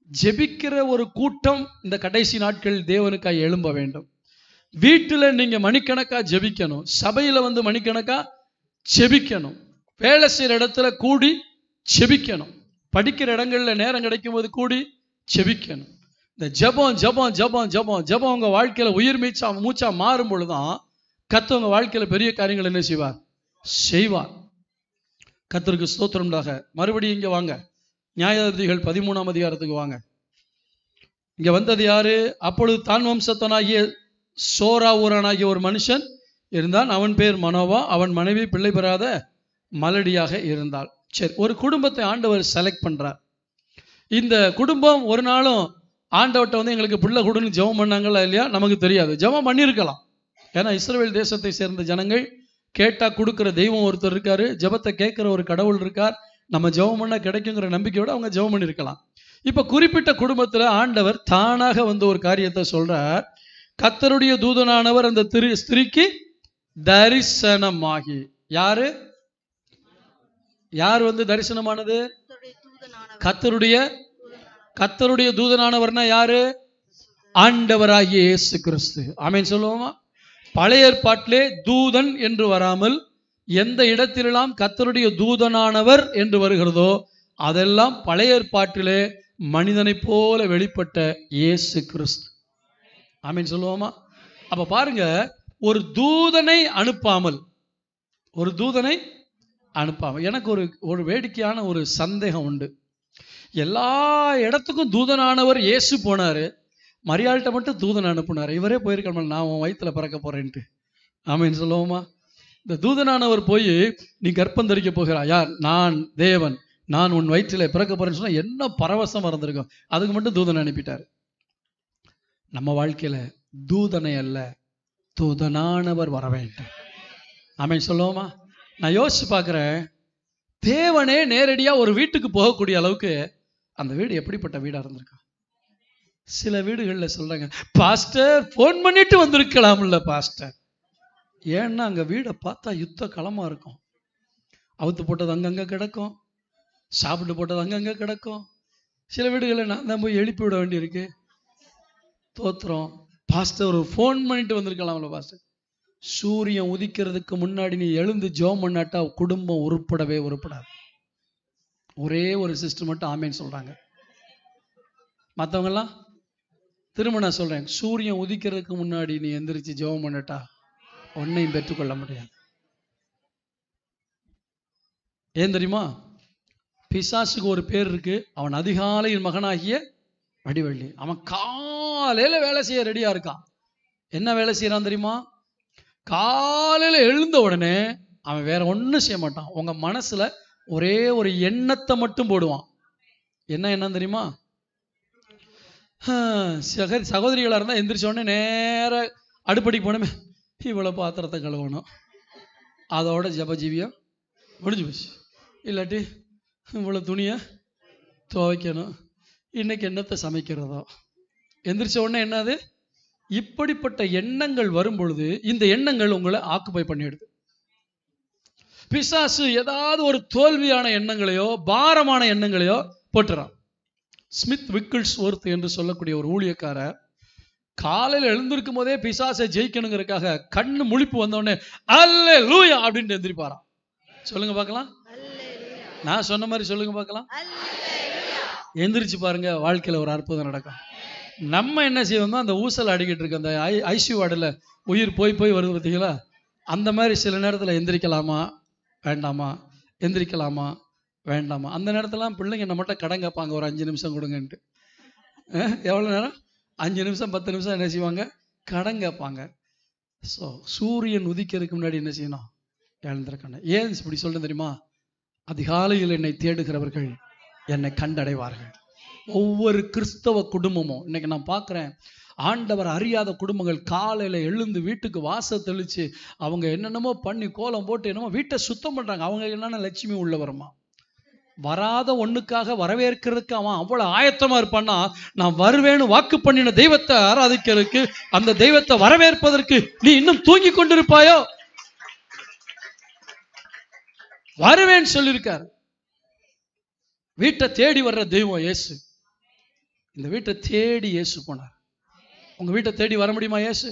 ஜெபிக்கிற ஒரு கூட்டம் இந்த கடைசி நாட்கள் தேவனுக்காய் எழும்ப வேண்டும். வீட்டுல நீங்க மணிக்கணக்கா ஜெபிக்கணும், சபையில வந்து மணிக்கணக்கா ஜெபிக்கணும், வேலை செய்யற இடத்துல கூடி ஜெபிக்கணும், படிக்கிற இடங்கள்ல நேரம் கிடைக்கும் போது கூடி ஜெபிக்கணும். இந்த ஜபம் ஜபம் ஜபம் ஜபம் ஜபம் உங்க வாழ்க்கையில உயிர் மூச்சா மாறும் பொழுதுதான் கர்த்தர் உங்க வாழ்க்கையில பெரிய காரியங்கள் என்ன செய்வார். கர்த்தருக்கு ஸ்தோத்திரம்டாக. மறுபடியும் இங்க வாங்க, நியாயாதிபதிகள் 13ஆம் அதிகாரத்துக்கு வாங்க. இங்க வந்தது யாரு? அப்பொழுது தான் வம்சத்தனாகிய சோரா ஊரானாகிய ஒரு மனுஷன் இருந்தான். அவன் பேர் மனோவா. அவன் மனைவி பிள்ளை பெறாத மலடியாக இருந்தாள். சரி, ஒரு குடும்பத்தை ஆண்டவர் செலக்ட் பண்றார். இந்த குடும்பம் ஒரு நாளும் ஆண்டவர்கிட்ட வந்து எங்களுக்கு பிள்ளை கொடுன்னு ஜெபம் பண்ணாங்களா இல்லையா நமக்கு தெரியாது. ஜெபம் பண்ணியிருக்கலாம். ஏன்னா இஸ்ரவேல் தேசத்தை சேர்ந்த ஜனங்கள் கேட்டா கொடுக்குற தெய்வம் ஒருத்தர் இருக்காரு, ஜெபத்தை கேட்கிற ஒரு கடவுள் இருக்கார், நம்ம ஜெபம் பண்ணா கிடைக்குங்கிற நம்பிக்கையோட அவங்க ஜெபம் பண்ணியிருக்கலாம். இப்ப குறிப்பிட்ட குடும்பத்துல ஆண்டவர் தானாக வந்து ஒரு காரியத்தை சொல்றார். கர்த்தருடைய தூதனானவர் அந்த ஸ்திரீக்கு தரிசனமாகி. யார் வந்து தரிசனமானது? கர்த்தருடைய தூதனானவர்னா யாரு? ஆண்டவராகிய இயேசு கிறிஸ்து. ஆமென் சொல்லுவோமா? பழைய ஏற்பாட்டிலே தூதன் என்று வராமல் எந்த இடத்திலெல்லாம் கர்த்தருடைய தூதனானவர் என்று வருகிறதோ அதெல்லாம் பழைய ஏற்பாட்டிலே மனிதனை போல வெளிப்பட்ட இயேசு கிறிஸ்து. ஆமென் சொல்லுவோமா? அப்ப பாருங்க, ஒரு தூதனை அனுப்பாமல் எனக்கு ஒரு வேடிக்கையான ஒரு சந்தேகம் உண்டு. எல்லா இடத்துக்கும் தூதனானவர் இயேசு போனாரு, மரியாள்கிட்ட மட்டும் தூதன் அனுப்புனார். இவரே போயிருக்கணும், நான் உன் வயிற்றுல பிறக்க போறேன்ட்டு. ஆமென் சொல்லுவோமா? இந்த தூதனானவர் போய் நீ கர்ப்பம் தரிக்க போகிறாய், யார்? நான் தேவன், நான் உன் வயிற்றில பிறக்க போறேன்னு சொன்னா என்ன பரவசம் இருந்திருக்கும். அதுக்கு மட்டும் தூதன் அனுப்பிட்டார். நம்ம வாழ்க்கையில தூதனை அல்ல, தூதனானவர் வர வேண்டும். ஆமென் சொல்லுவோமா? நான் யோசிச்சு பார்க்கிறேன், தேவனே நேரடியா ஒரு வீட்டுக்கு போகக்கூடிய அளவுக்கு அந்த வீடு எப்படிப்பட்ட வீடா இருந்திருக்கும். சில வீடுகள்ல சொல்றாங்க, பாஸ்டர் போன் பண்ணிட்டு வந்திருக்கலாம்ல பாஸ்டர். ஏன்னா அங்க வீடை பார்த்தா யுத்த களமா இருக்கும். அவுத்து போட்டது அங்கங்க கிடக்கும், சாப்பிட்டு போட்டது அங்கங்க கிடக்கும். சில வீடுகளில் நான் தான் போய் எழுப்பி விட வேண்டியிருக்கு. தோத்திரம், பாஸ்டர் ஒரு ஃபோன் பண்ணிட்டு வந்திருக்கலாம்ல பாஸ்டர். சூரியன் உதிக்கிறதுக்கு முன்னாடி நீ எழுந்து ஜெபம் பண்ணாட்டா குடும்பம் உருப்படவே உருப்படாது. ஒரே ஒரு சிஸ்டர் மட்டும் ஆமேன்னு சொல்றாங்க. மற்றவங்கெல்லாம் திரும்ப நான் சொல்றேன், சூரியன் உதிக்கிறதுக்கு முன்னாடி நீ எந்திரிச்சு ஜெபம் பண்ணட்டா ஒன்னையும் பெற்றுக்கொள்ள முடியாது. ஏன் தெரியுமா? பிசாசுக்கு ஒரு பேர் இருக்கு. அவன் அதிகாலையின் மகனாகிய வடிவள்ளி. அவன் காலையில வேலை செய்ய ரெடியா இருக்கான். என்ன வேலை செய்யறான் தெரியுமா? காலையில எழுந்த உடனே அவன் வேற ஒன்றும் செய்ய மாட்டான். உங்க மனசுல ஒரே ஒரு எண்ணத்தை மட்டும் போடுவான். என்ன எண்ணம் தெரியுமா? சகோதரிகளா இருந்தா எந்திரிச்ச உடனே நேர அடுப்படிக்கு போனமே, இவ்வளவு பாத்திரத்தை கழுவணும், அதோட ஜபஜீவியம் முடிஞ்சு போச்சு. இல்லாட்டி இவ்வளவு துணிய துவைக்கணும், இன்னைக்கு என்னத்தை சமைக்கிறதோ. எந்திரிச்ச உடனே என்னது? இப்படிப்பட்ட எண்ணங்கள் வரும் பொழுது இந்த எண்ணங்கள் உங்களை ஆக்குபை பண்ணிடுது. பிசாசு ஏதாவது ஒரு தோல்வியான எண்ணங்களையோ பாரமான எண்ணங்களையோ போட்டுறான். ஸ்மித் விக்கிள்ஸ்வொர்த் என்று சொல்லக்கூடிய ஒரு ஊழியக்காரர் காலையில் எழுந்திருக்கும் போதே பிசாசை ஜெயிக்கணுங்கிறதுக்காக கண்ணு முழிப்பு வந்தோடனே அல்லேலூயா அப்படின்னு எந்திரிப்பாராம். சொல்லுங்க பார்க்கலாம். நான் சொன்ன மாதிரி சொல்லுங்க பார்க்கலாம். எந்திரிச்சு பாருங்க, வாழ்க்கையில ஒரு அற்புதம் நடக்கும். நம்ம என்ன செய்வோம்னா, அந்த ஊசல் அடிக்கிட்டு இருக்கு, அந்த ஐசியூ வார்டில் உயிர் போய் போய் வருது பார்த்தீங்களா, அந்த மாதிரி சில நேரத்தில் எந்திரிக்கலாமா வேண்டாமா, எந்திரிக்கலாமா வேண்டாமா. அந்த நேரத்துலாம் பிள்ளைங்க நம்மகிட்ட கடன் கேட்பாங்க, ஒரு 5 நிமிஷம் கொடுங்கன்ட்டு. எவ்வளோ நேரம்? 5 நிமிஷம் 10 நிமிஷம் என்ன செய்வாங்க? கடன் கேட்பாங்க. ஸோ சூரியன் உதிக்கிறதுக்கு முன்னாடி என்ன செய்யணும்? எழுந்திருக்கணும். ஏன் இப்படி சொல்றேன் தெரியுமா? அதிகாலையில் என்னை தேடுகிறவர்கள் என்னை கண்டடைவார்கள். ஒவ்வொரு கிறிஸ்தவ குடும்பமும் இன்னைக்கு நான் பார்க்குறேன், ஆண்டவர் அறியாத குடும்பங்கள் காலையில் எழுந்து வீட்டுக்கு வாசல் தெளித்து அவங்க என்னென்னமோ பண்ணி கோலம் போட்டு என்னமோ வீட்டை சுத்தம் பண்ணுறாங்க. அவங்க என்னென்ன லட்சுமி உள்ள வருமா? வராத ஒண்ணுக்காக வரவேற்கிறதுக்கு அவன் அவ்வளவு ஆயத்தமா இருப்பான்னா, நான் வருவேன்னு வாக்கு பண்ணின தெய்வத்தை ஆராதிக்கிறதுக்கு, அந்த தெய்வத்தை வரவேற்பதற்கு நீ இன்னும் தூங்கி கொண்டிருப்பாயோ? வருவேன்னு சொல்லியிருக்காரு. வீட்டை தேடி வர்ற தெய்வம் இயேசு. இந்த வீட்டை தேடி இயேசு போனார். உங்க வீட்டை தேடி வர முடியுமா இயேசு?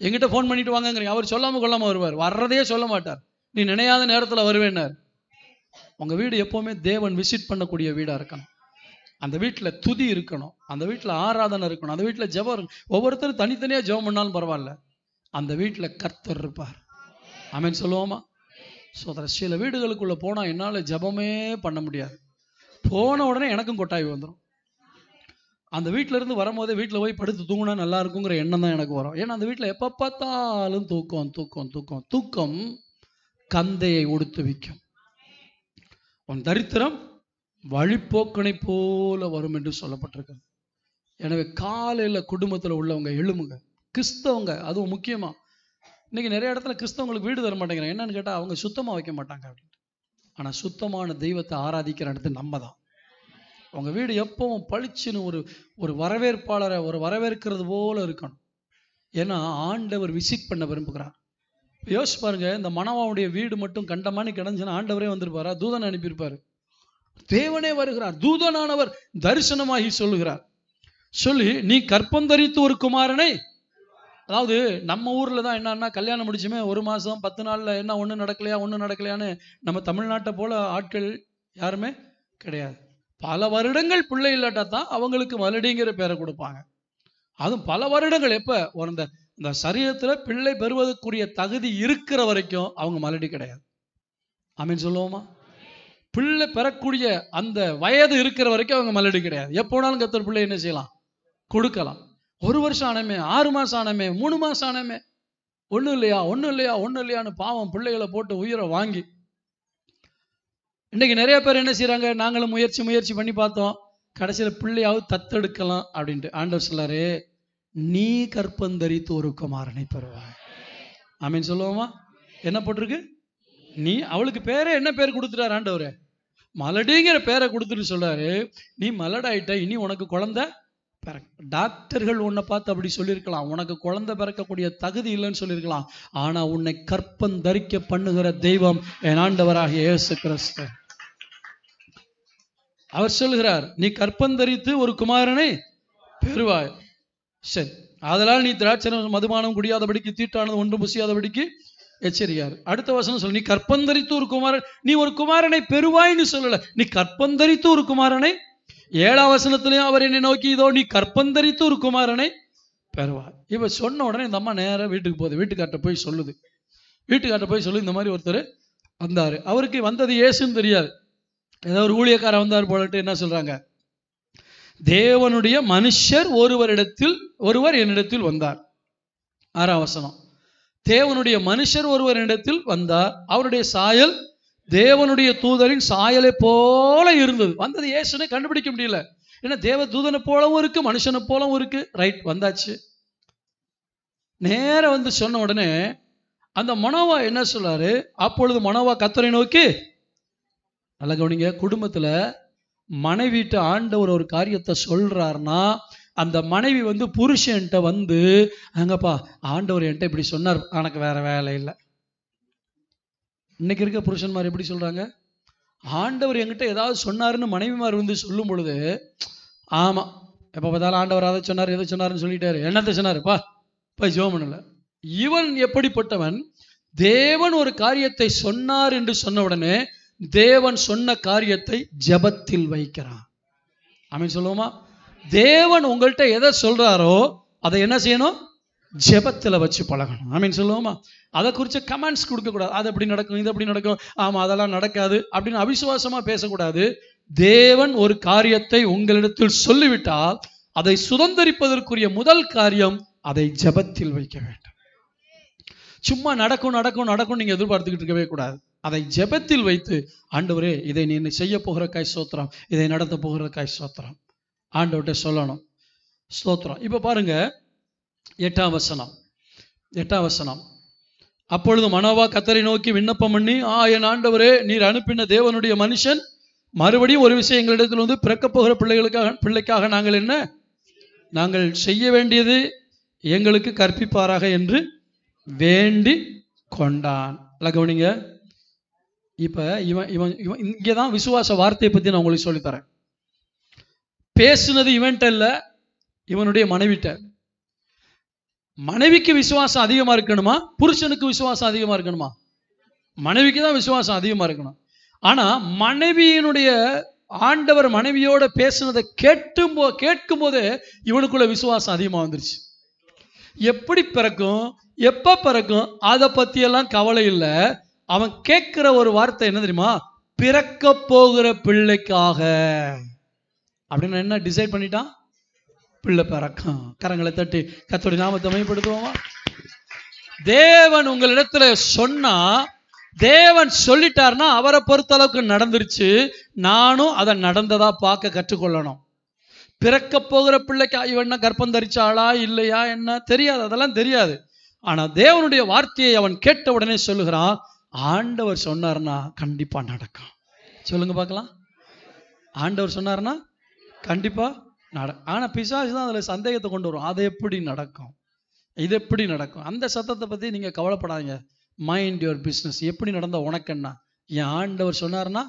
எங்கிட்ட போன் பண்ணிட்டு வாங்கங்கிறீங்க, அவர் சொல்லாம கொள்ளாம வருவார். வர்றதே சொல்ல மாட்டார். நீ நினையாத நேரத்துல வருவேன்னார். உங்க வீடு எப்பவுமே தேவன் விசிட் பண்ணக்கூடிய வீடா இருக்கணும். அந்த வீட்டுல துதி இருக்கணும், அந்த வீட்டுல ஆராதனை இருக்கணும், அந்த வீட்டுல ஜெபம் இருக்கணும். ஒவ்வொருத்தரும் தனித்தனியா ஜெபம் பண்ணாலும் பரவாயில்ல, அந்த வீட்டுல கர்த்தர் இருப்பார். ஆமென் சொல்லுவோமா? சில வீடுகளுக்குள்ள போனா என்னால ஜெபமே பண்ண முடியாது. போன உடனே எனக்கும் கொட்டாய் வந்துடும். அந்த வீட்டில இருந்து வரும்போதே வீட்டில் போய் படுத்து தூங்கினா நல்லா இருக்குங்கிற எண்ணம் தான் எனக்கு வரும். ஏன்னா அந்த வீட்டில் எப்போ பார்த்தாலும் தூக்கம் தூக்கம் தூக்கம். தூக்கம் கந்தையை உடுத்து விக்கும். உன் தரித்திரம் வழிப்போக்கனை போல வரும் என்று சொல்லப்பட்டிருக்கு. எனவே காலையில் குடும்பத்தில் உள்ளவங்க எழுமுங்க. கிறிஸ்தவங்க அதுவும் முக்கியமா இன்னைக்கு நிறைய இடத்துல கிறிஸ்தவங்களுக்கு வீடு தர மாட்டேங்கிறாங்க. என்னன்னு கேட்டால் அவங்க சுத்தமாக வைக்க மாட்டாங்க அப்படின்ட்டு. ஆனால் சுத்தமான தெய்வத்தை ஆராதிக்கிற இடத்து நம்ம தான். உங்க வீடு எப்பவும் பளிச்சுன்னு ஒரு வரவேற்பாளரை வரவேற்கிறது போல இருக்கணும். ஏன்னா ஆண்டவர் விசிட் பண்ண விரும்புகிறார். யோசிச்சு பாருங்க, இந்த மணவாவுடைய வீடு மட்டும் கண்டமானி கிடஞ்சுன்னா ஆண்டவரே வந்திருப்பாரா? தூதன் அனுப்பியிருப்பாரு. தேவனே வருகிறார். தூதனானவர் தரிசனமாகி சொல்லுகிறார். சொல்லி நீ கற்பந்தரித்து ஒரு குமாரனை, அதாவது நம்ம ஊர்ல தான் என்னன்னா கல்யாணம் முடிச்சுமே 1 மாசம் 10 நாள்ல என்ன ஒண்ணு நடக்கலையான்னு நம்ம தமிழ்நாட்டை போல ஆட்கள் யாருமே கிடையாது. பல வருடங்கள் பிள்ளை இல்லாட்டா தான் அவங்களுக்கு மலடிங்கிற பேரை கொடுப்பாங்க. அதுவும் பல வருடங்கள் எப்ப இந்த சரீரத்துல பிள்ளை பெறுவதற்குரிய தகுதி இருக்கிற வரைக்கும் அவங்க மலடி கிடையாது. ஆமீன் சொல்லுவோமா? பிள்ளை பெறக்கூடிய அந்த வயது இருக்கிற வரைக்கும் அவங்க மலடி கிடையாது. எப்போனாலும் கர்த்தர் பிள்ளை என்ன செய்யலாம்? கொடுக்கலாம். 1 வருஷம் ஆனமே, 6 மாசம் ஆனமே, 3 மாசம் ஆனமே, ஒன்றும் இல்லையான்னு பாவம் பிள்ளைகளை போட்டு உயிரை வாங்கி இன்னைக்கு நிறைய பேர் என்ன செய்யறாங்க? நாங்களும் முயற்சி பண்ணி பார்த்தோம், கடைசியில் பிள்ளையாவது தத்தெடுக்கலாம் அப்படின்ட்டு. ஆண்டவர் சொல்லாரு, நீ கற்பந்தரித்து ஒரு குமாரனை பெறுவாய். ஆமீன் சொல்லுவோமா? என்ன போட்டிருக்கு? நீ, அவளுக்கு பேரே என்ன பேர் கொடுத்துட்டார் ஆண்டவர்? மலடிங்கிற பேரை கொடுத்துட்டு சொல்றாரு, நீ மலடாயிட்ட, இனி உனக்கு குழந்தை டாக்டர்கள் உன்னை பார்த்து அப்படி சொல்லியிருக்கலாம், உனக்கு குழந்தை பிறக்கக்கூடிய தகுதி இல்லைன்னு சொல்லியிருக்கலாம். ஆனா உன்னை கற்பந்தரிக்க பண்ணுகிற தெய்வம் என் ஆண்டவராகிய இயேசு கிறிஸ்து. அவர் சொல்லுகிறார், நீ கற்பந்தரித்து ஒரு குமாரனை பெறுவாய். சரி, அதனால் நீ திராட்சை மதுபானம் குடியாதபடிக்கு, தீட்டானது ஒன்றும் புசியாதபடிக்கு எச்சரிக்கார். அடுத்த வசனம் சொல்லு, நீ கற்பந்தரித்து ஒரு குமாரன், நீ ஒரு குமாரனை பெறுவாய்ன்னு சொல்லல, நீ கற்பந்தரித்து ஒரு குமாரனை. 7ஆம் வசனத்திலையும் அவர் என்னை நோக்கி, இதோ நீ கற்பந்தரித்து ஒரு குமாரனை பெறுவார். இவ சொன்ன உடனே இந்த அம்மா நேரம் வீட்டுக்கு போகுது. வீட்டுக்கார்ட்ட போய் சொல்லுது, இந்த மாதிரி ஒருத்தர் வந்தாரு. அவருக்கு வந்தது இயேசுன்னு தெரியாது, ஏதோ ஒரு ஊழியக்காரன் வந்தார் போலட்டு. என்ன சொல்றாங்க? தேவனுடைய மனுஷர் ஒருவர் என்னிடத்தில் வந்தார். 6ஆம் வசனம், தேவனுடைய மனுஷர் ஒருவர் என்னிடத்தில் வந்தார், அவருடைய சாயல் தேவனுடைய தூதரின் சாயலை போல இருந்தது. வந்தது இயேசுனை கண்டுபிடிக்க முடியல. ஏன்னா தேவ தூதனை போலவும் இருக்கு, மனுஷனை போலவும் இருக்கு. ரைட், வந்தாச்சு. நேர வந்து சொன்ன உடனே அந்த மனோவா என்ன சொல்றாரு? அப்பொழுது மனோவா கர்த்தரை நோக்கி, நல்ல கவனிங்க, குடும்பத்துல மனைவிட்ட ஆண்டவர் ஒரு காரியத்தை சொல்றாருன்னா, அந்த மனைவி வந்து புருஷன்ட்ட வந்து, அங்கப்பா ஆண்டவர் என்கிட்ட இப்படி சொன்னார், எனக்கு வேற வேலை இல்லை. இன்னைக்கு இருக்க புருஷன்மார் எப்படி சொல்றாங்க? ஆண்டவர் என்கிட்ட ஏதாவது சொன்னாருன்னு மனைவிமார் வந்து சொல்லும் பொழுது, ஆமா எப்ப பார்த்தாலும் ஆண்டவர் அதை சொன்னார் எதை சொன்னாருன்னு சொல்லிட்டாரு, என்னத்தை சொன்னாருப்பா போய் ஜெபம் பண்ணல. இவன் எப்படிப்பட்டவன்? தேவன் ஒரு காரியத்தை சொன்னார் என்று சொன்ன உடனே தேவன் சொன்ன காரியத்தை ஜெபத்தில் வைக்கிறான். ஆமென் சொல்லுவோமா? தேவன் உங்கள்கிட்ட எதை சொல்றாரோ அதை என்ன செய்யணும்? ஜெபத்தில் வச்சு பழகணும். ஆமென் சொல்லுவோமா? அதை குறித்து கமெண்ட்ஸ் கொடுக்கக்கூடாது. அது எப்படி நடக்கும், இது எப்படி நடக்கும், ஆமாம் அதெல்லாம் நடக்காது அப்படின்னு அவிசுவாசமாக பேசக்கூடாது. தேவன் ஒரு காரியத்தை உங்களிடத்தில் சொல்லிவிட்டால் அதை சுதந்திரிப்பதற்குரிய முதல் காரியம் அதை ஜெபத்தில் வைக்க வேண்டும். சும்மா நடக்கும் நடக்கும் நடக்கும் நீங்க எதிர்பார்த்துக்கிட்டு இருக்கவே கூடாது. அதை ஜெபத்தில் வைத்து, ஆண்டவரே இதை நீ செய்ய போகிற காய் ஸ்தோத்திரம், இதை நடத்த போகிற காய் ஸ்தோத்திரம், ஆண்டவர்கிட்ட சொல்லணும். ஸ்தோத்திரம். இப்போ பாருங்க 8ஆம் வசனம். அப்பொழுது மனோவா கர்த்தரை நோக்கி விண்ணப்பம் பண்ணி, என் ஆண்டவரே, நீர் அனுப்பின தேவனுடைய மனுஷன் மறுபடியும் ஒரு விஷயம் எங்களிடத்தில் வந்து பிறக்க போகிற பிள்ளைக்காக நாங்கள் செய்ய வேண்டியது எங்களுக்கு கற்பிப்பாராக என்று வேண்டி கொண்டான். கவனிங்க, இப்ப இவன் இங்கதான் விசுவாச வார்த்தையை பத்தி நான் உங்களுக்கு சொல்லித்தரேன். பேசுனது இவன்ட்ட இல்ல, இவனுடைய மனைவிட்ட. மனைவிக்கு விசுவாசம் அதிகமா இருக்கணுமா, புருஷனுக்கு விசுவாசம் அதிகமா இருக்கணுமா? மனைவிக்கு தான் விசுவாசம் அதிகமா இருக்கணும். ஆனா மனைவியினுடைய ஆண்டவர் மனைவியோட பேசுனதை கேட்கும் போதே இவனுக்குள்ள விசுவாசம் அதிகமா வந்துருச்சு. எப்படி பிறக்கும், எப்ப பிறக்கும், அதை பத்தி எல்லாம் கவலை இல்லை. அவன் கேட்கிற ஒரு வார்த்தை என்ன தெரியுமா? பிறக்க போகிற பிள்ளைக்காக. அப்படின்னு என்ன டிசைட் பண்ணிட்டான்? பிள்ளை பிறக்கும். கரங்களை தட்டி கர்த்தருடைய நாமத்தை மகிமைப்படுத்துவோமா? தேவன் உங்களிடத்துல சொன்னா, தேவன் சொல்லிட்டாருன்னா அவரை பொறுத்த அளவுக்கு நடந்துருச்சு. நானும் அதை நடந்ததா பார்க்க கற்றுக்கொள்ளணும். பிறக்க போகிற பிள்ளைக்கு இவன் கர்ப்பம் தரிச்சாளா இல்லையா என்ன தெரியாது, அதெல்லாம் தெரியாது. ஆனா தேவனுடைய வார்த்தையை அவன் கேட்ட உடனே சொல்லுகிறான், ஆண்டவர் சொன்னார்னா கண்டிப்பா நடக்கும். சொல்லுங்க பார்க்கலாம். ஆண்டவர் சொன்னார்னா கண்டிப்பா ஆனா பிசாசு தான் அதுல சந்தேகத்தை கொண்டு வரும். அது எப்படி நடக்கும், இது எப்படி நடக்கும்? அந்த சத்தத்தை பத்தி நீங்க கவலைப்படாதீங்க. Mind your business. எப்படி நடந்தா உனக்கு என்ன? என் ஆண்டவர் சொன்னார்னா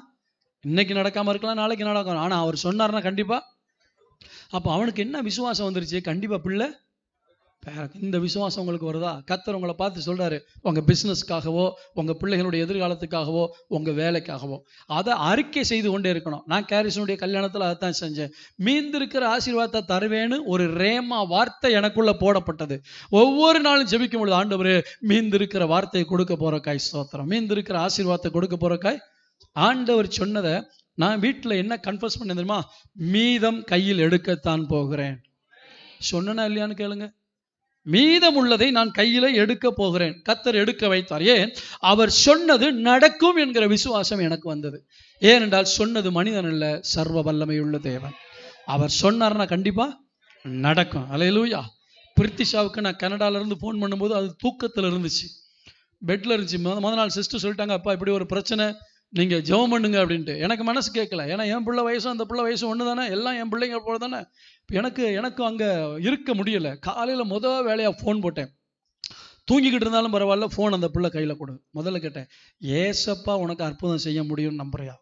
இன்னைக்கு நடக்காம இருக்கலாம், நாளைக்கு நடக்கும். ஆனா அவர் சொன்னார்னா கண்டிப்பா. அப்ப அவனுக்கு என்ன விசுவாசம் வந்துருச்சு? கண்டிப்பா பிள்ளை. இந்த விசுவாசம் உங்களுக்கு வருதா? கர்த்தர் உங்களை பார்த்து சொல்றாரு, உங்க பிசினஸ்க்காகவோ உங்க பிள்ளைகளுடைய எதிர்காலத்துக்காகவோ உங்க வேலைக்காகவோ அதை அறிக்கை செய்து கொண்டே இருக்கணும். நான் கேரிசனுடைய கல்யாணத்துல அதைத்தான் செஞ்சேன். மீந்திருக்கிற ஆசீர்வாதத்தை தருவேன்னு ஒரு ரேமா வார்த்தை எனக்குள்ள போடப்பட்டது. ஒவ்வொரு நாளும் ஜெபிக்கும் பொழுது, ஆண்டவரே மீந்திருக்கிற வார்த்தையை கொடுக்க போறக்காய் ஸ்தோத்திரம், மீந்திருக்கிற ஆசீர்வாதத்தை கொடுக்க போறக்காய். ஆண்டவர் சொன்னதை நான் வீட்டில் என்ன கன்ஃபஸ் பண்ண தெரியுமா? மீதம் கையில் எடுக்கத்தான் போகிறேன். சொன்னா இல்லையான்னு கேளுங்க. மீதம் உள்ளதை நான் கையில எடுக்க போகிறேன். கர்த்தர் எடுக்க வைத்தார். ஏன்? அவர் சொன்னது நடக்கும் என்கிற விசுவாசம் எனக்கு வந்தது. ஏனென்றால் சொன்னது மனிதன் அல்ல, சர்வ வல்லமையுள்ள தேவன். அவர் சொன்னார்னா கண்டிப்பா நடக்கும். அல்லேலூயா. பிரித்திஷாவுக்கு நான் கனடால இருந்து போன் பண்ணும்போது அது தூக்கத்துல இருந்துச்சு, பெட்ல இருந்துச்சு. முதல் நாள் சிஸ்டர் சொல்லிட்டாங்க, அப்பா இப்படி ஒரு பிரச்சனை, நீங்க ஜெபம் பண்ணுங்க அப்படின்ட்டு. எனக்கு மனசு கேட்கல. ஏன்னா என் பிள்ளை வயசும் அந்த பிள்ளை வயசும் ஒன்று தானே, எல்லாம் என் பிள்ளைங்க போல தானே. எனக்கு அங்க இருக்க முடியல. காலையில முதல் வேலையா ஃபோன் போட்டேன். தூங்கிக்கிட்டு இருந்தாலும் பரவாயில்ல, ஃபோன் அந்த பிள்ளை கையில கொடு. முதல்ல கேட்டேன், ஏசப்பா உனக்கு அற்புதம் செய்ய முடியும்னு நம்புறியா?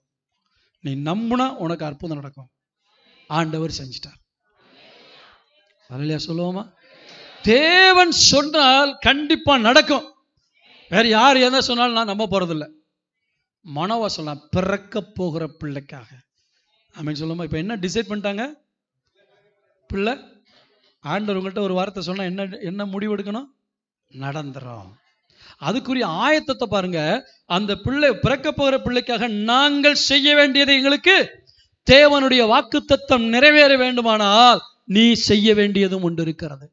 நீ நம்புனா உனக்கு அற்புதம் நடக்கும். ஆண்டவர் செஞ்சிட்டார். அல்லேலூயா சொல்லுவோமா? தேவன் சொன்னால் கண்டிப்பா நடக்கும். வேற யார் என்ன சொன்னாலும் நான் நம்ப போறதில்லை. மனோவா சொல்லலாம், பிறக்க போகிற பிள்ளைக்காக. ஆமென் சொல்லுமா? இப்ப என்ன டிசைட் பண்ணிட்டாங்க? பிள்ளை. ஆண்டவர் உங்கள்கிட்ட ஒரு வார்த்தை சொன்னா என்ன முடிவு எடுக்கணும்? நடந்துரும். அதுக்குரிய ஆயத்தத்தை பாருங்க. அந்த பிள்ளை பிறக்க போகிற பிள்ளைக்காக நாங்கள் செய்ய வேண்டியது, எங்களுக்கு தேவனுடைய வாக்குத்தத்தம் நிறைவேற வேண்டுமானால் நீ செய்ய வேண்டியதும் ஒன்று இருக்கிறது.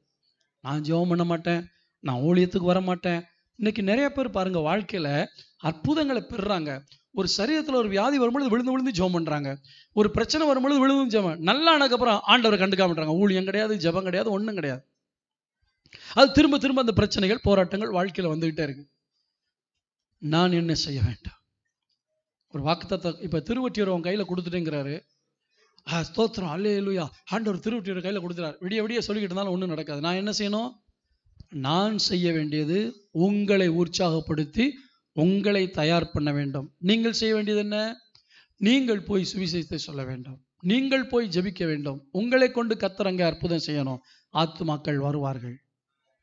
நான் ஜெபம் பண்ண மாட்டேன், நான் ஊழியத்துக்கு வர மாட்டேன். இன்னைக்கு நிறைய பேர் பாருங்க வாழ்க்கையில அற்புதங்களை பெறுறாங்க. ஒரு சரீரத்தில் ஒரு வியாதி வரும்பொழுது விழுந்து விழுந்து ஜெபம் பண்றாங்க. ஒரு பிரச்சனை வரும்பொழுது விழுந்து ஜெபம், நல்லா ஆனதுக்கப்புறம் ஆண்டவரை கண்டுக்காமட்டாங்க. ஊழியம் கிடையாது, ஜெபம் கிடையாது, ஒன்றும் கிடையாது. அது திரும்ப திரும்ப அந்த பிரச்சனைகள் போராட்டங்கள் வாழ்க்கையில வந்துகிட்டே இருக்கு. நான் என்ன செய்ய வேண்டாம்? ஒரு வாக்குத்தத்தை இப்ப திருவொற்றியூர் உன் கையில கொடுத்துட்டேங்கிறாரு. ஸ்தோத்திரம், அல்லேலூயா. ஆண்டவர் திருவொற்றியூர் கையில கொடுத்துறாரு. விடிய விடிய சொல்லிக்கிட்டு இருந்தாலும் ஒன்றும் நடக்காது. நான் என்ன செய்யணும்? நான் செய்ய வேண்டியது உங்களை உற்சாகப்படுத்தி உங்களை தயார் பண்ண வேண்டும். நீங்கள் செய்ய வேண்டியது என்ன? நீங்கள் போய் சுவிசேஷத்தை சொல்ல வேண்டும், நீங்கள் போய் ஜெபிக்க வேண்டும். உங்களை கொண்டு கர்த்தர் அங்கே அற்புதம் செய்யணும். ஆத்துமாக்கள் வருவார்கள்.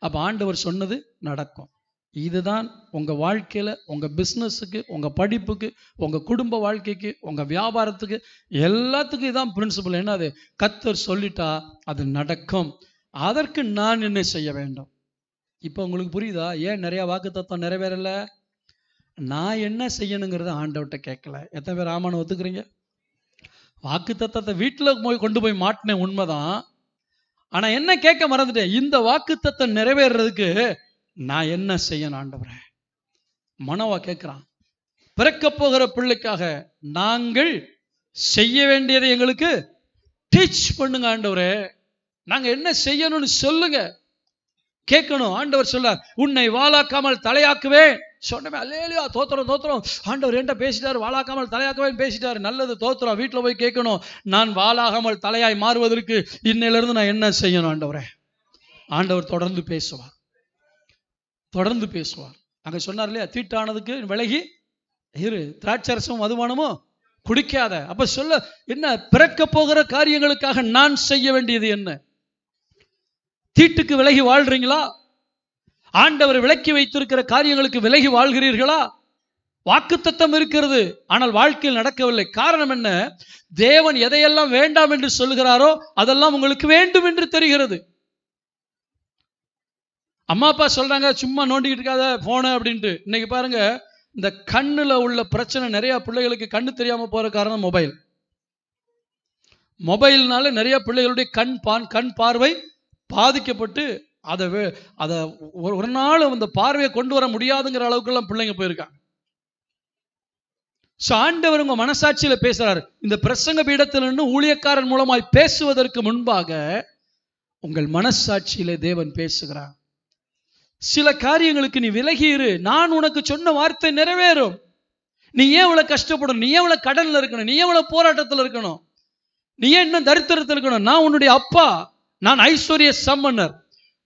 அப்ப ஆண்டவர் சொன்னது நடக்கும். இதுதான் உங்க வாழ்க்கையில, உங்க பிசினஸுக்கு, உங்க படிப்புக்கு, உங்க குடும்ப வாழ்க்கைக்கு, உங்க வியாபாரத்துக்கு, எல்லாத்துக்கும் இதான் பிரின்சிபல். என்னது? கர்த்தர் சொல்லிட்டா அது நடக்கும். அதற்கு நான் என்ன செய்ய வேண்டும்? இப்போ உங்களுக்கு புரியுதா ஏன் நிறைய வாக்குத்தத்தம் நிறைவேறல? நான் என்ன செய்யணுங்கிறத ஆண்டவர்கிட்ட கேட்கல. எத்தனை பேர் ஆமான்னு ஒத்துக்கிறீங்க? வாக்குத்தத்தத்தை வீட்டில் போய் கொண்டு போய் மாட்டினேன், உண்மைதான். ஆனா என்ன கேட்க மறந்துட்டேன், இந்த வாக்குத்தத்தம் நிறைவேறதுக்கு நான் என்ன செய்யணும் ஆண்டவரே? மனோவா கேட்கிறான், பிறக்க போகிற பிள்ளைக்காக நாங்கள் செய்ய வேண்டியதை எங்களுக்கு டீச் பண்ணுங்க ஆண்டவரே. நாங்க என்ன செய்யணும்னு சொல்லுங்க. கேட்கணும். ஆண்டவர் சொல்ல, உன்னை வாளாக்காமல் தலையாக்குவேன் சொன்னமே. அல்லேலூயா, தோத்திரம் தோத்திரம். ஆண்டவர் என்கிட்ட பேசிட்டாரு, வாளாக்காமல் தலையாக்குவேன் பேசிட்டாரு. நல்லது, தோத்திரம். வீட்டில் போய் கேட்கணும், நான் வாளாகாமல் தலையாய் மாறுவதற்கு இன்னையிலிருந்து நான் என்ன செய்யணும் ஆண்டவரே? ஆண்டவர் தொடர்ந்து பேசுவார், தொடர்ந்து பேசுவார். அங்க சொன்னார் இல்லையா, தீட்டானதுக்கு விலகி இரு, திராட்சரசமும் மதுபானமும் குடிக்காத. அப்ப சொல்ல என்ன? பிறக்க போகிற காரியங்களுக்காக நான் செய்ய வேண்டியது என்ன? தீட்டுக்கு விலகி வாழ்றீங்களா? ஆண்டவர் விலக்கி வைத்திருக்கிற காரியங்களுக்கு விலகி வாழ்கிறீர்களா? வாக்குத்தத்தம் இருக்கிறது, ஆனால் வாழ்க்கையில் நடக்கவில்லை. காரணம் என்ன? தேவன் எதையெல்லாம் வேண்டாம் என்று சொல்லுகிறாரோ அதெல்லாம் உங்களுக்கு வேண்டும் என்று தெரிகிறது. அம்மா அப்பா சொல்றாங்க, சும்மா நோண்டிக்கிட்டு இருக்காத போன அப்படின்ட்டு. இன்னைக்கு பாருங்க, இந்த கண்ணுல உள்ள பிரச்சனை நிறைய பிள்ளைகளுக்கு கண்ணு தெரியாம போற காரணம் மொபைல். மொபைல்னால நிறைய பிள்ளைகளுடைய கண் பார்வை பாதிக்கப்பட்டு அதை ஒரு நாள் அந்த பார்வையை கொண்டு வர முடியாதுங்கிற அளவுக்குலாம் பிள்ளைங்க போயிருக்காங்க. ஆண்டவர் உங்க மனசாட்சியில பேசுறாரு. இந்த பிரசங்க பீடத்தில் நின்று ஊழியக்காரன் மூலமாய் பேசுவதற்கு முன்பாக உங்கள் மனசாட்சியிலே தேவன் பேசுகிறார். சில காரியங்களுக்கு நீ விலகி இரு, நான் உனக்கு சொன்ன வார்த்தை நிறைவேறும். நீ ஏன் இவ்வளவு கஷ்டப்படணும்? நீ ஏன் இவ்வளவு கடன்ல இருக்கணும்? நீ ஏன் இவ்வளவு போராட்டத்தில் இருக்கணும்? நீ ஏன் இன்னும் தரித்திரத்தில் இருக்கணும்? நான் உன்னுடைய அப்பா, நான் ஐஸ்வர்ய சம்பன்னர்.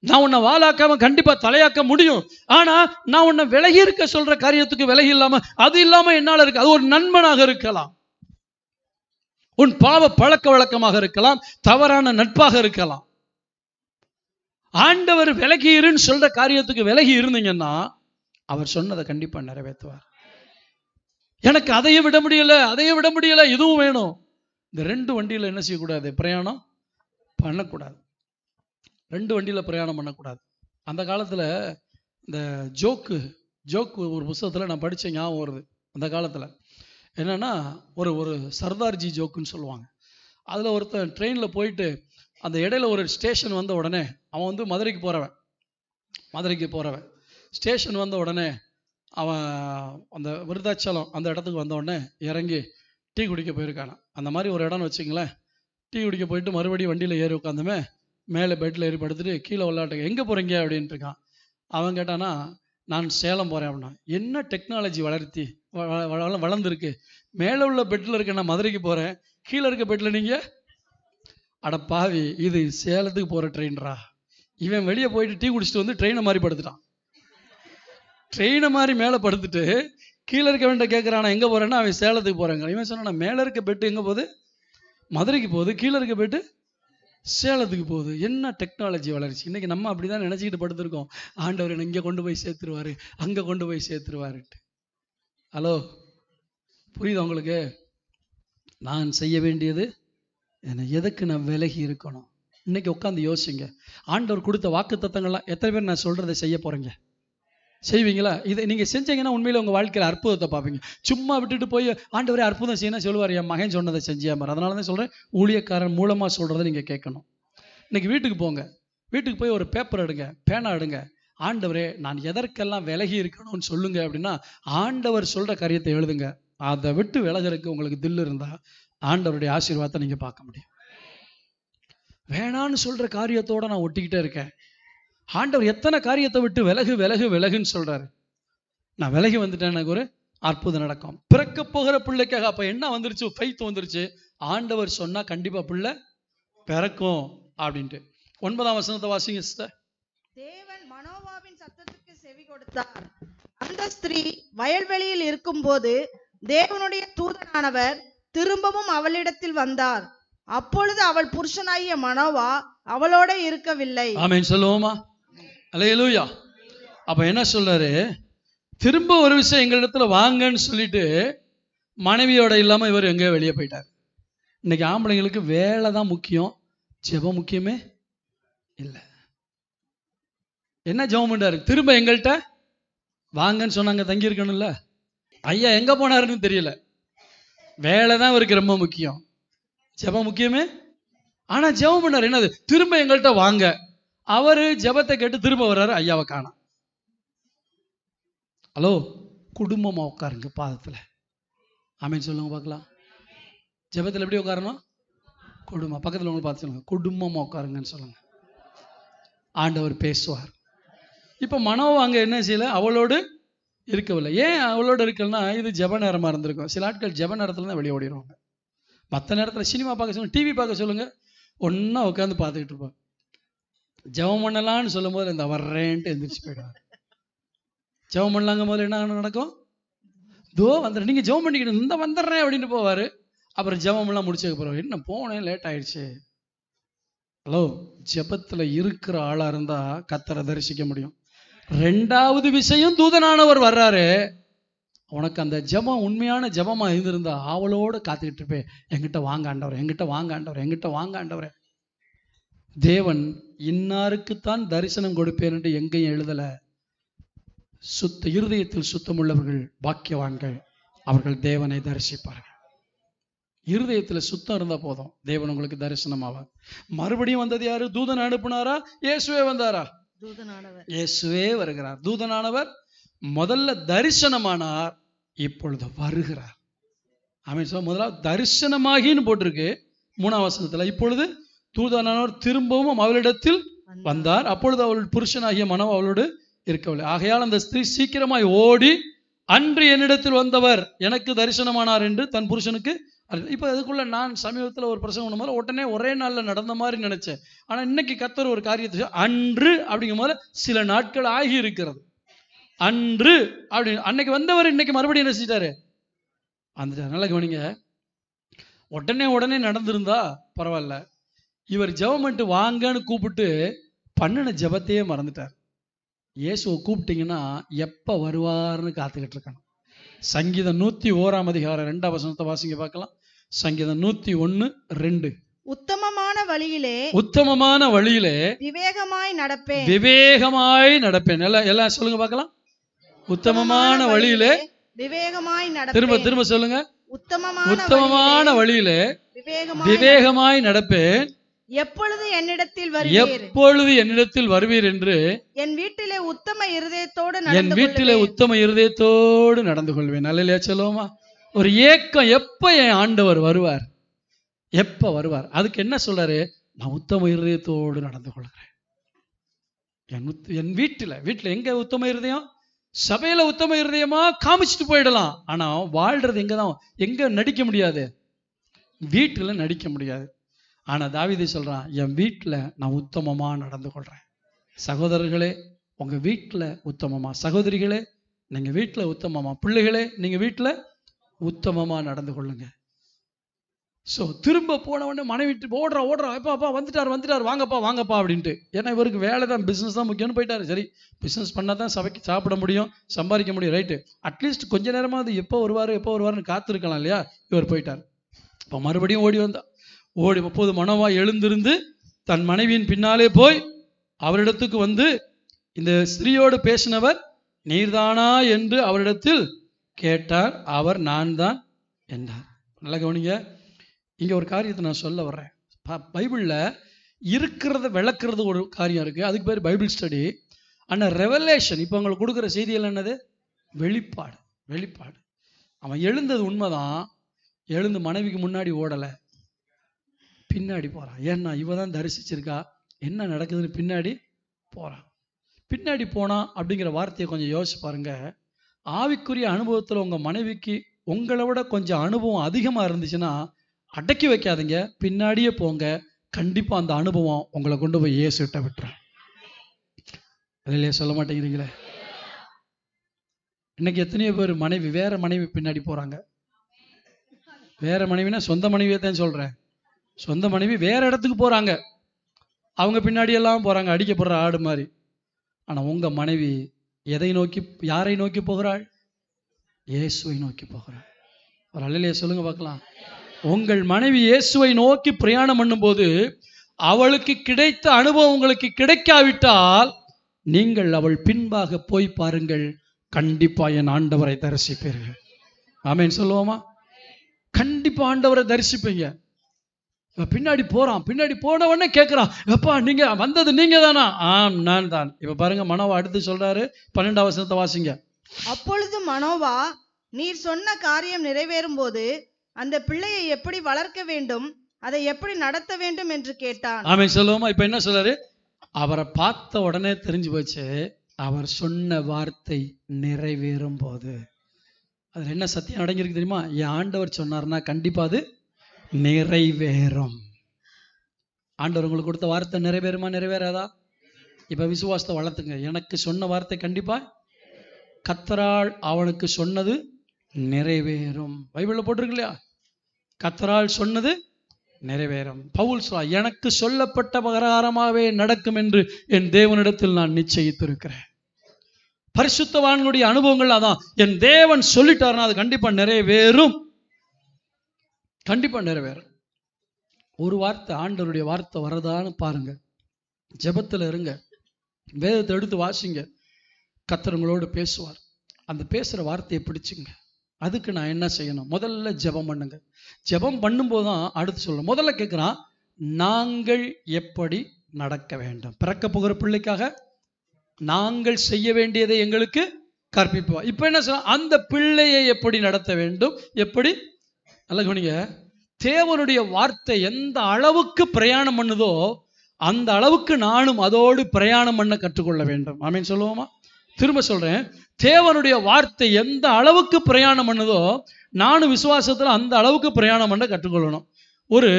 நான் உன்னை வாழாக்காம கண்டிப்பா தலையாக்க முடியும். ஆனா நான் உன்னை விலகி இருக்க சொல்ற காரியத்துக்கு விலகி இல்லாம, அது இல்லாம என்னால இருக்கு. அது ஒரு நண்பனாக இருக்கலாம், உன் பாவ பழக்க வழக்கமாக இருக்கலாம், தவறான நட்பாக இருக்கலாம். ஆண்டவர் விலகி இருன்னு சொல்ற காரியத்துக்கு விலகி இருந்தீங்கன்னா அவர் சொன்னதை கண்டிப்பா நிறைவேற்றுவார். எனக்கு அதையும் விட முடியல, இதுவும் வேணும். இந்த 2 வண்டியில என்ன செய்யக்கூடாது? பிரயாணம் பண்ணக்கூடாது. 2 வண்டியில பிரயாணம் பண்ணக்கூடாது. அந்த காலத்துல இந்த ஜோக்கு ஒரு புத்தகத்துல நான் படிச்ச ஞாபகம் வருது. அந்த காலத்துல என்னன்னா ஒரு சர்தார்ஜி ஜோக்குன்னு சொல்லுவாங்க. அதுல ஒருத்தன் ட்ரெயின்ல போயிட்டு அந்த இடையில ஒரு ஸ்டேஷன் வந்த உடனே அவன் வந்து மதுரைக்கு போறவன் ஸ்டேஷன் வந்த உடனே அவன் அந்த விருதாச்சலம் அந்த இடத்துக்கு வந்த உடனே இறங்கி டீ குடிக்க போயிருக்கானா. அந்த மாதிரி ஒரு இடம்னு வச்சுங்களேன். டீ குடிக்க போயிட்டு மறுபடியும் வண்டியில் ஏறி உட்காந்துமே மேலே பெட்டில் ஏறி படுத்துட்டு கீழே விளையாட்டுங்க, எங்கே போகிறீங்க அப்படின்ட்டு இருக்கான். அவன் கேட்டானா, நான் சேலம் போகிறேன் அப்படின்னா. என்ன டெக்னாலஜி வளர்ந்துருக்கு, மேலே உள்ள பெட்டில் இருக்க நான் மதுரைக்கு போகிறேன், கீழே இருக்க பெட்டில் நீங்கள்? அட பாவி, இது சேலத்துக்கு போகிற ட்ரெயின்ரா. இவன் வெளியே போயிட்டு டீ குடிச்சிட்டு வந்து ட்ரெயினை மாதிரி படுத்துட்டான். ட்ரெயினை மாதிரி மேலே படுத்துட்டு கீழே இருக்க வேண்டிய கேட்குறானா எங்கே போகிறேன்னா, அவன் சேலத்துக்கு போகிறேங்க. இவன் சொன்னான், மேலே இருக்க பெட்டு எங்கே போகுது? மதுரைக்கு போகுது. கீழே இருக்க பெட்டு சேலத்துக்கு போகுது. என்ன டெக்னாலஜி வளர்ச்சி. இன்னைக்கு நம்ம அப்படிதான் நினைச்சிக்கிட்டு படுத்திருக்கோம். ஆண்டவர் என்ன இங்கே கொண்டு போய் சேர்த்துருவாரு, அங்கே கொண்டு போய் சேர்த்துருவாருட்டு. ஹலோ, புரியுதா உங்களுக்கு? நான் செய்ய வேண்டியது என்ன, எதுக்கு நான் விலகி இருக்கணும்? இன்னைக்கு உட்காந்து யோசிங்க. ஆண்டவர் கொடுத்த வாக்கு தத்தங்கள்லாம் எத்தனை பேர் நான் சொல்றதை செய்ய போறீங்க? செய்வீங்களா? இதை நீங்க செஞ்சீங்கன்னா உண்மையில உங்க வாழ்க்கையில் அற்புதத்தை பார்ப்பீங்க. சும்மா விட்டுட்டு போய் ஆண்டவரே அற்புதம் செய்யணும் சொல்லுவார், என் மகன் சொன்னதை செஞ்சியா மாதிரி. அதனால தான் சொல்றேன், ஊழியக்காரன் மூலமா சொல்றதை நீங்க கேட்கணும். இன்னைக்கு வீட்டுக்கு போங்க, வீட்டுக்கு போய் ஒரு பேப்பர் எடுங்க, பேனா எடுங்க. ஆண்டவரே நான் எதற்கெல்லாம் விலகி இருக்கணும்னு சொல்லுங்க அப்படின்னா ஆண்டவர் சொல்ற காரியத்தை எழுதுங்க. அதை விட்டு விலகிறதுக்கு உங்களுக்கு தில் இருந்தா ஆண்டவருடைய ஆசீர்வாதத்தை நீங்க பார்க்க முடியும். வேணான்னு சொல்ற காரியத்தோட நான் ஒட்டிக்கிட்டே இருக்கேன். ஆண்டவர் எத்தனை காரியத்தை விட்டு விலகுன்னு சொல்றாரு. நான் விலகி வந்துட்டேன், எனக்கு ஒரு அற்புதம் நடக்கும். பிறக்க போகிற பிள்ளைக்காக அப்ப என்ன வந்துருச்சு? ஃபெய்த் வந்துருச்சு. ஆண்டவர் சொன்னா கண்டிப்பா பிள்ளை பிறக்கும் அப்படின்ட்டு. 9ஆம் வசனத்தை வாசிங்க சிஸ்டர். தேவன் மனோவாவின் சத்தத்துக்கு செவி கொடுத்தார். அந்த ஸ்திரீ வயல்வெளியில் இருக்கும்போது தேவனுடைய தூதனானவர் திரும்பவும் அவளிடத்தில் வந்தார். அப்பொழுது அவள் புருஷனாகிய மனோவா அவளோட இருக்கவில்லை. ஆமென் சொல்லுவோமா? அல்லேலூயா. அப்ப என்ன சொல்றாரு? திரும்ப ஒரு விஷயம் எங்களிடத்துல வாங்கன்னு சொல்லிட்டு மனைவியோட இல்லாம இவர் எங்கேயோ வெளியே போயிட்டார். இன்னைக்கு ஆம்பளைங்களுக்கு வேலை தான் முக்கியம், ஜெபம் முக்கியமே இல்லை. என்ன ஜெபம் பண்றாரு? திரும்ப எங்கள்கிட்ட வாங்கன்னு சொன்னாங்க, தங்கி இருக்கணும்ல. ஐயா எங்க போனாருன்னு தெரியல. வேலை தான் இவருக்கு ரொம்ப முக்கியம், ஜெபம் முக்கியமே. ஆனா ஜெபம் பண்ணாரு, என்னது? திரும்ப எங்கள்கிட்ட வாங்க. அவரு ஜெபத்தை கேட்டு திரும்ப வர்றாரு, ஐயாவை காணோம். ஹலோ, குடும்பமா உட்காருங்க பாதத்துல. ஆமென் சொல்லுங்க பார்க்கலாம். ஜெபத்தில் எப்படி உட்காரணும்? குடும்பம். பக்கத்தில் உங்களுக்கு பார்த்து சொல்லுங்க, குடும்பமா உட்காருங்கன்னு சொல்லுங்க. ஆண்டவர் பேசுவார். இப்ப மனோவா அங்க என்ன செய்யல, அவளோடு இருக்கவில்லை. ஏன் அவளோட இருக்கலன்னா, இது ஜெப நேரமா இருந்திருக்கும். சில ஆட்கள் ஜெப நேரத்துல தான் வெளியே ஓடிடுவாங்க. மற்ற நேரத்தில் சினிமா பார்க்க சொல்லுங்க, டிவி பார்க்க சொல்லுங்க, ஒன்னா உட்காந்து பார்த்துக்கிட்டு இருப்பாங்க. ஜெபம் பண்ணலான்னு சொல்லும் போது இந்த வர்றேன்ட்டு எந்திரிச்சு போயிடுவாங்க. ஜெபம் பண்ணலாங்க போது என்ன நடக்கும்? தோ வந்துடுறேன், நீங்க ஜெபம் பண்ணிக்கிட்டு இந்த வந்துடுறேன் அப்படின்ட்டு போவாரு. அப்புறம் ஜெபம் எல்லாம் முடிச்சதுக்கு அப்புறம் என்ன போனேன், லேட் ஆயிடுச்சு. ஹலோ, ஜெபத்துல இருக்கிற ஆளா இருந்தா கர்த்தரை தரிசிக்க முடியும். 2வது விஷயம், தூதனானவர் வர்றாரு. உனக்கு அந்த ஜெபம் உண்மையான ஜெபமா இருந்திருந்தா அவளோட காத்துக்கிட்டு இருப்பேன், என்கிட்ட வாங்க ஆண்டவரே, என்கிட்ட வாங்க ஆண்டவரே, என்கிட்ட வாங்க ஆண்டவரே. தேவன் இன்னாருக்குத்தான் தரிசனம் கொடுப்பேன் என்று எங்கேயும் எழுதல. இருதயத்தில் சுத்தமுள்ளவர்கள் பாக்கியவான்கள், அவர்கள் தேவனை தரிசிப்பார்கள். இருதயத்துல சுத்தம் இருந்தா போதும், தேவன் உங்களுக்கு தரிசனம் ஆவார். மறுபடியும் வந்தது யாரு? தூதன் அனுப்புனாரா? இயேசுவே வந்தாரா? தூதனானவர். இயேசுவே வருகிறார். தூதனானவர் முதல்ல தரிசனமானார், இப்பொழுது வருகிறார். ஆமென். சொல்ல முதல்ல தரிசனமாகின்னு போட்டிருக்கு 3ஆம் வசனத்துல. இப்பொழுது தூதனானவர் திரும்பவும் அவளிடத்தில் வந்தார், அப்பொழுது அவள் புருஷனாகிய மனம் அவளோடு இருக்கவில்லை. ஆகையால் அந்த ஸ்திரீ சீக்கிரமாய் ஓடி, அன்று என்னிடத்தில் வந்தவர் எனக்கு தரிசனமானார் என்று தன் புருஷனுக்கு. இப்போ அதுக்குள்ள நான் சமீபத்தில் ஒரு பிரசங்கம் பண்ணும் போது உடனே ஒரே நாளில் நடந்த மாதிரி நினைச்சேன். ஆனால் இன்னைக்கு கர்த்தர் ஒரு காரியத்தை அன்று அப்படிங்கும் போது சில நாட்கள் ஆகி இருக்கிறது. அன்று அப்படி அன்னைக்கு வந்தவர் இன்னைக்கு மறுபடியும் என்ன செஞ்சிட்டாரு? வந்துட்டார். நல்லா கவனிங்க. உடனே நடந்திருந்தா பரவாயில்ல. இவர் ஜெபம் பண்ணிட்டு வாங்கன்னு கூப்பிட்டு பண்ணின ஜெபத்தையே மறந்துட்டார். இயேசுவை கூப்பிட்டீங்கன்னா எப்ப வருவார்னு காத்துக்கிட்டு இருக்கணும். சங்கீதம் 101ஆம் அதிகாரம் 2ஆம் வசனத்தை வாசிங்க பார்க்கலாம். சங்கீதம் 101:2. உத்தமமான வழியிலே விவேகமாய் நடப்பேன். எல்லாம் சொல்லுங்க பார்க்கலாம். உத்தமமான வழியிலே விவேகமாய் நடப்பேன். திரும்ப சொல்லுங்க. உத்தமமான வழியிலே விவேகமாய் நடப்பேன். எப்பொழுது என்னிடத்தில் வருவீர் என்று என் வீட்டிலே உத்தம இருதயத்தோடு நடந்து கொள்வேன். அல்லேலூயா சொல்லுவோமா? ஒரு ஏக்கம், எப்ப என் ஆண்டவர் வருவார், எப்ப வருவார்? அதுக்கு என்ன சொல்றாரு? நான் உத்தம இருதயத்தோடு நடந்து கொள்கிறேன். என் வீட்டுல எங்க உத்தம இருதயம்? சபையில உத்தம இருதயமா காமிச்சிட்டு போயிடலாம். ஆனா வாழ்றது எங்க நடிக்க முடியாது, வீட்டுல நடிக்க முடியாது. ஆனா தாவீது சொல்றான், என் வீட்டுல நான் உத்தமமா நடந்து கொள்றேன். சகோதரர்களே உங்க வீட்டுல உத்தமமா, சகோதரிகளே நீங்க வீட்டுல உத்தமமா, பிள்ளைகளே நீங்க வீட்டுல உத்தமமா நடந்து கொள்ளுங்க. ஸோ திரும்ப போன உடனே மனைவி ஓடுறா அப்பா வந்துட்டார் வாங்கப்பா அப்படின்ட்டு. ஏன்னா இவருக்கு வேலை தான், பிஸ்னஸ் தான் முக்கியம்னு போயிட்டாரு. சரி, பிஸ்னஸ் பண்ணால் தான் சபைக்கு சாப்பிட முடியும், சம்பாதிக்க முடியும், ரைட்டு. அட்லீஸ்ட் கொஞ்ச நேரமாக அது எப்போ வருவார்னு காத்திருக்கலாம் இல்லையா? இவர் போயிட்டார். இப்போ மறுபடியும் ஓடி அப்போது மனோவா எழுந்திருந்து தன் மனைவியின் பின்னாலே போய் அவரிடத்துக்கு வந்து, இந்த ஸ்திரீயோடு பேசினவர் நீர்தானா என்று அவரிடத்தில் கேட்டார். அவர் நான் தான் என்றார். நல்லா கவனிங்க. இங்க ஒரு காரியத்தை நான் சொல்ல வர்றேன். பைபிள்ல இருக்கிறத விளக்குறது ஒரு காரியம் இருக்கு, அதுக்கு பேர் பைபிள் ஸ்டடி. ஆனா ரெவலேஷன், இப்போ உங்களுக்கு கொடுக்குற செய்திகள் என்னது? வெளிப்பாடு. அவன் எழுந்தது உண்மைதான். எழுந்து மனைவிக்கு முன்னாடி ஓடலை, பின்னாடி போறான். ஏன்னா இவ தான் தரிசிச்சிருக்கா, என்ன நடக்குதுன்னு பின்னாடி போறான். பின்னாடி போனா அப்படிங்கிற வார்த்தையை கொஞ்சம் யோசிச்சு பாருங்க. ஆவிக்குரிய அனுபவத்தில் உங்க மனைவிக்கு உங்களை விட கொஞ்சம் அனுபவம் அதிகமா இருந்துச்சுன்னா அடக்கி வைக்காதீங்க, பின்னாடியே போங்க. கண்டிப்பா அந்த அனுபவம் உங்களை கொண்டு போய் இயேசுட்ட விட்டுறேன். இல்லையா? சொல்ல மாட்டேங்கிறீங்களே. இன்னைக்கு எத்தனையோ பேர் வேற மனைவி பின்னாடி போறாங்க. வேற மனைவினா சொந்த மனைவியை தான் சொல்றேன். சொந்த மனைவி வேற இடத்துக்கு போறாங்க, அவங்க பின்னாடி எல்லாம் போறாங்க, அடிக்கப்படுற ஆடு மாதிரி. ஆனா உங்க மனைவி யாரை நோக்கி போகிறாள்? இயேசுவை நோக்கி போகிறாள். ஒரு அல்லேலூயா சொல்லுங்க பார்க்கலாம். உங்கள் மனைவி இயேசுவை நோக்கி பிரயாணம் பண்ணும்போது அவளுக்கு கிடைத்த அனுபவம் உங்களுக்கு கிடைக்காவிட்டால் நீங்கள் அவள் பின்பாக போய் பாருங்கள், கண்டிப்பா என் ஆண்டவரை தரிசிப்பீர்கள். ஆமென் சொல்லுவோமா? கண்டிப்பா ஆண்டவரை தரிசிப்பீங்க. பின்னாடி போன உடனே கேட்கிறான், எப்பா நீங்க வந்தது நீங்க தானா? ஆம் நான் தான். இப்ப பாருங்க, மனோவா அடுத்து சொல்றாரு. 12ஆம் வசனத்தை வாசிங்க. அப்பொழுது மனோவா, நீர் சொன்ன காரியம் நிறைவேறும் போது அந்த பிள்ளையை எப்படி வளர்க்க வேண்டும், அதை எப்படி நடத்த வேண்டும் என்று கேட்டான். ஆமென் சொல்லுவோமா? இப்ப என்ன சொல்றாரு? அவரை பார்த்த உடனே தெரிஞ்சு போச்சு, அவர் சொன்ன வார்த்தை நிறைவேறும் போது. அதுல என்ன சத்தியம் அடங்கியிருக்கு தெரியுமா? என் ஆண்டவர் சொன்னார்னா கண்டிப்பா அது நிறைவேறும். ஆண்டவர் உங்களுக்கு கொடுத்த வார்த்தை நிறைவேறுமா நிறைவேறாதா? இப்ப விசுவாசத்தை வளர்த்துங்க. எனக்கு சொன்ன வார்த்தை கண்டிப்பா கர்த்தரால் அவனுக்கு சொன்னது நிறைவேறும். பைபிள்ல போட்டிருக்கு இல்லையா? கர்த்தரால் சொன்னது நிறைவேறும். பவுல் சொல்றார், எனக்கு சொல்லப்பட்ட பிரகாரமாகவே நடக்கும் என்று என் தேவனிடத்தில் நான் நிச்சயித்திருக்கிறேன். பரிசுத்தவான்களுடைய அனுபவங்கள் அதான். என் தேவன் சொல்லிட்டாருன்னா அது கண்டிப்பா நிறைவேறும். ஒரு வார்த்தை, ஆண்டவருடைய வார்த்தை வரதான்னு பாருங்க. ஜெபத்துல இருங்க, வேதத்தை எடுத்து வாசிங்க. கர்த்தர் உங்களோடு பேசுவார். அந்த பேசுற வார்த்தையை பிடிச்சுங்க. அதுக்கு நான் என்ன செய்யணும்? முதல்ல ஜெபம் பண்ணுங்க. ஜெபம் பண்ணும்போது தான் அடுத்து சொல்லணும். முதல்ல கேட்குறான், நாங்கள் எப்படி நடக்க வேண்டும்? பிறக்க போகிற பிள்ளைக்காக நாங்கள் செய்ய வேண்டியதை எங்களுக்கு கற்பிப்போம். இப்போ என்ன சொல்ல, அந்த பிள்ளையை எப்படி நடத்த வேண்டும்? எப்படி? நல்ல கவனிங்க, தேவனுடைய வார்த்தை எந்த அளவுக்கு பிரயாணம் பண்ணுதோ அந்த அளவுக்கு நானும் அதோடு பிரயாணம் பண்ண கற்றுக்கொள்ள வேண்டும். ஆமீன் சொல்லுவோமா? திரும்ப சொல்றேன், தேவனுடைய வார்த்தை எந்த அளவுக்கு பிரயாணம் பண்ணுதோ நானும் விசுவாசத்தில் அந்த அளவுக்கு பிரயாணம் பண்ண கற்றுக்கொள்ளணும். ஒரு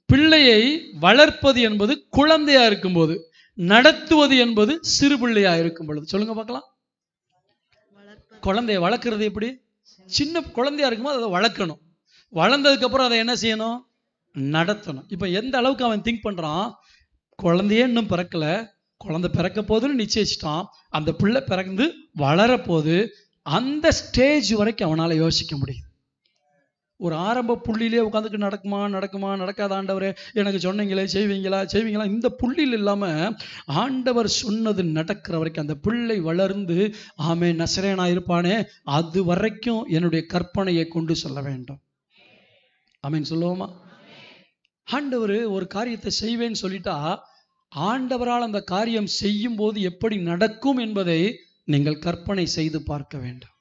பிள்ளையை வளர்ப்பது என்பது குழந்தையா இருக்கும்போது, நடத்துவது என்பது சிறு பிள்ளையா இருக்கும் பொழுது. சொல்லுங்க பார்க்கலாம். குழந்தைய வளர்க்கறது எப்படி? சின்ன குழந்தையா இருக்கும்போது அதை வளர்க்கணும். வளர்ந்ததுக்கு அப்புறம் அதை என்ன செய்யணும்? நடத்தணும். இப்போ எந்த அளவுக்கு அவன் திங்க் பண்றான், குழந்தையே இன்னும் பிறக்கல, குழந்தை பிறக்க போதுன்னு நிச்சயிச்சிட்டான், அந்த பிள்ளை பிறந்து வளரப்போது, அந்த ஸ்டேஜ் வரைக்கும் அவனால் யோசிக்க முடியுது. ஒரு ஆரம்ப புள்ளியிலே உட்காந்துட்டு நடக்குமா நடக்காத ஆண்டவரே எனக்கு சொன்னீங்களே செய்வீங்களா இந்த புள்ளியில் இல்லாமல் ஆண்டவர் சொன்னது நடக்கிற வரைக்கும் அந்த பிள்ளை வளர்ந்து ஆமே நசரேனா இருப்பானே அது வரைக்கும் என்னுடைய கற்பனையை கொண்டு சொல்ல வேண்டும். ஆமேன் சொல்லுவோமா? ஆண்டவர் ஒரு காரியத்தை செய்வேன்னு சொல்லிட்டா ஆண்டவரால் அந்த காரியம் செய்யும் போது எப்படி நடக்கும் என்பதை நீங்கள் கற்பனை செய்து பார்க்க வேண்டும்.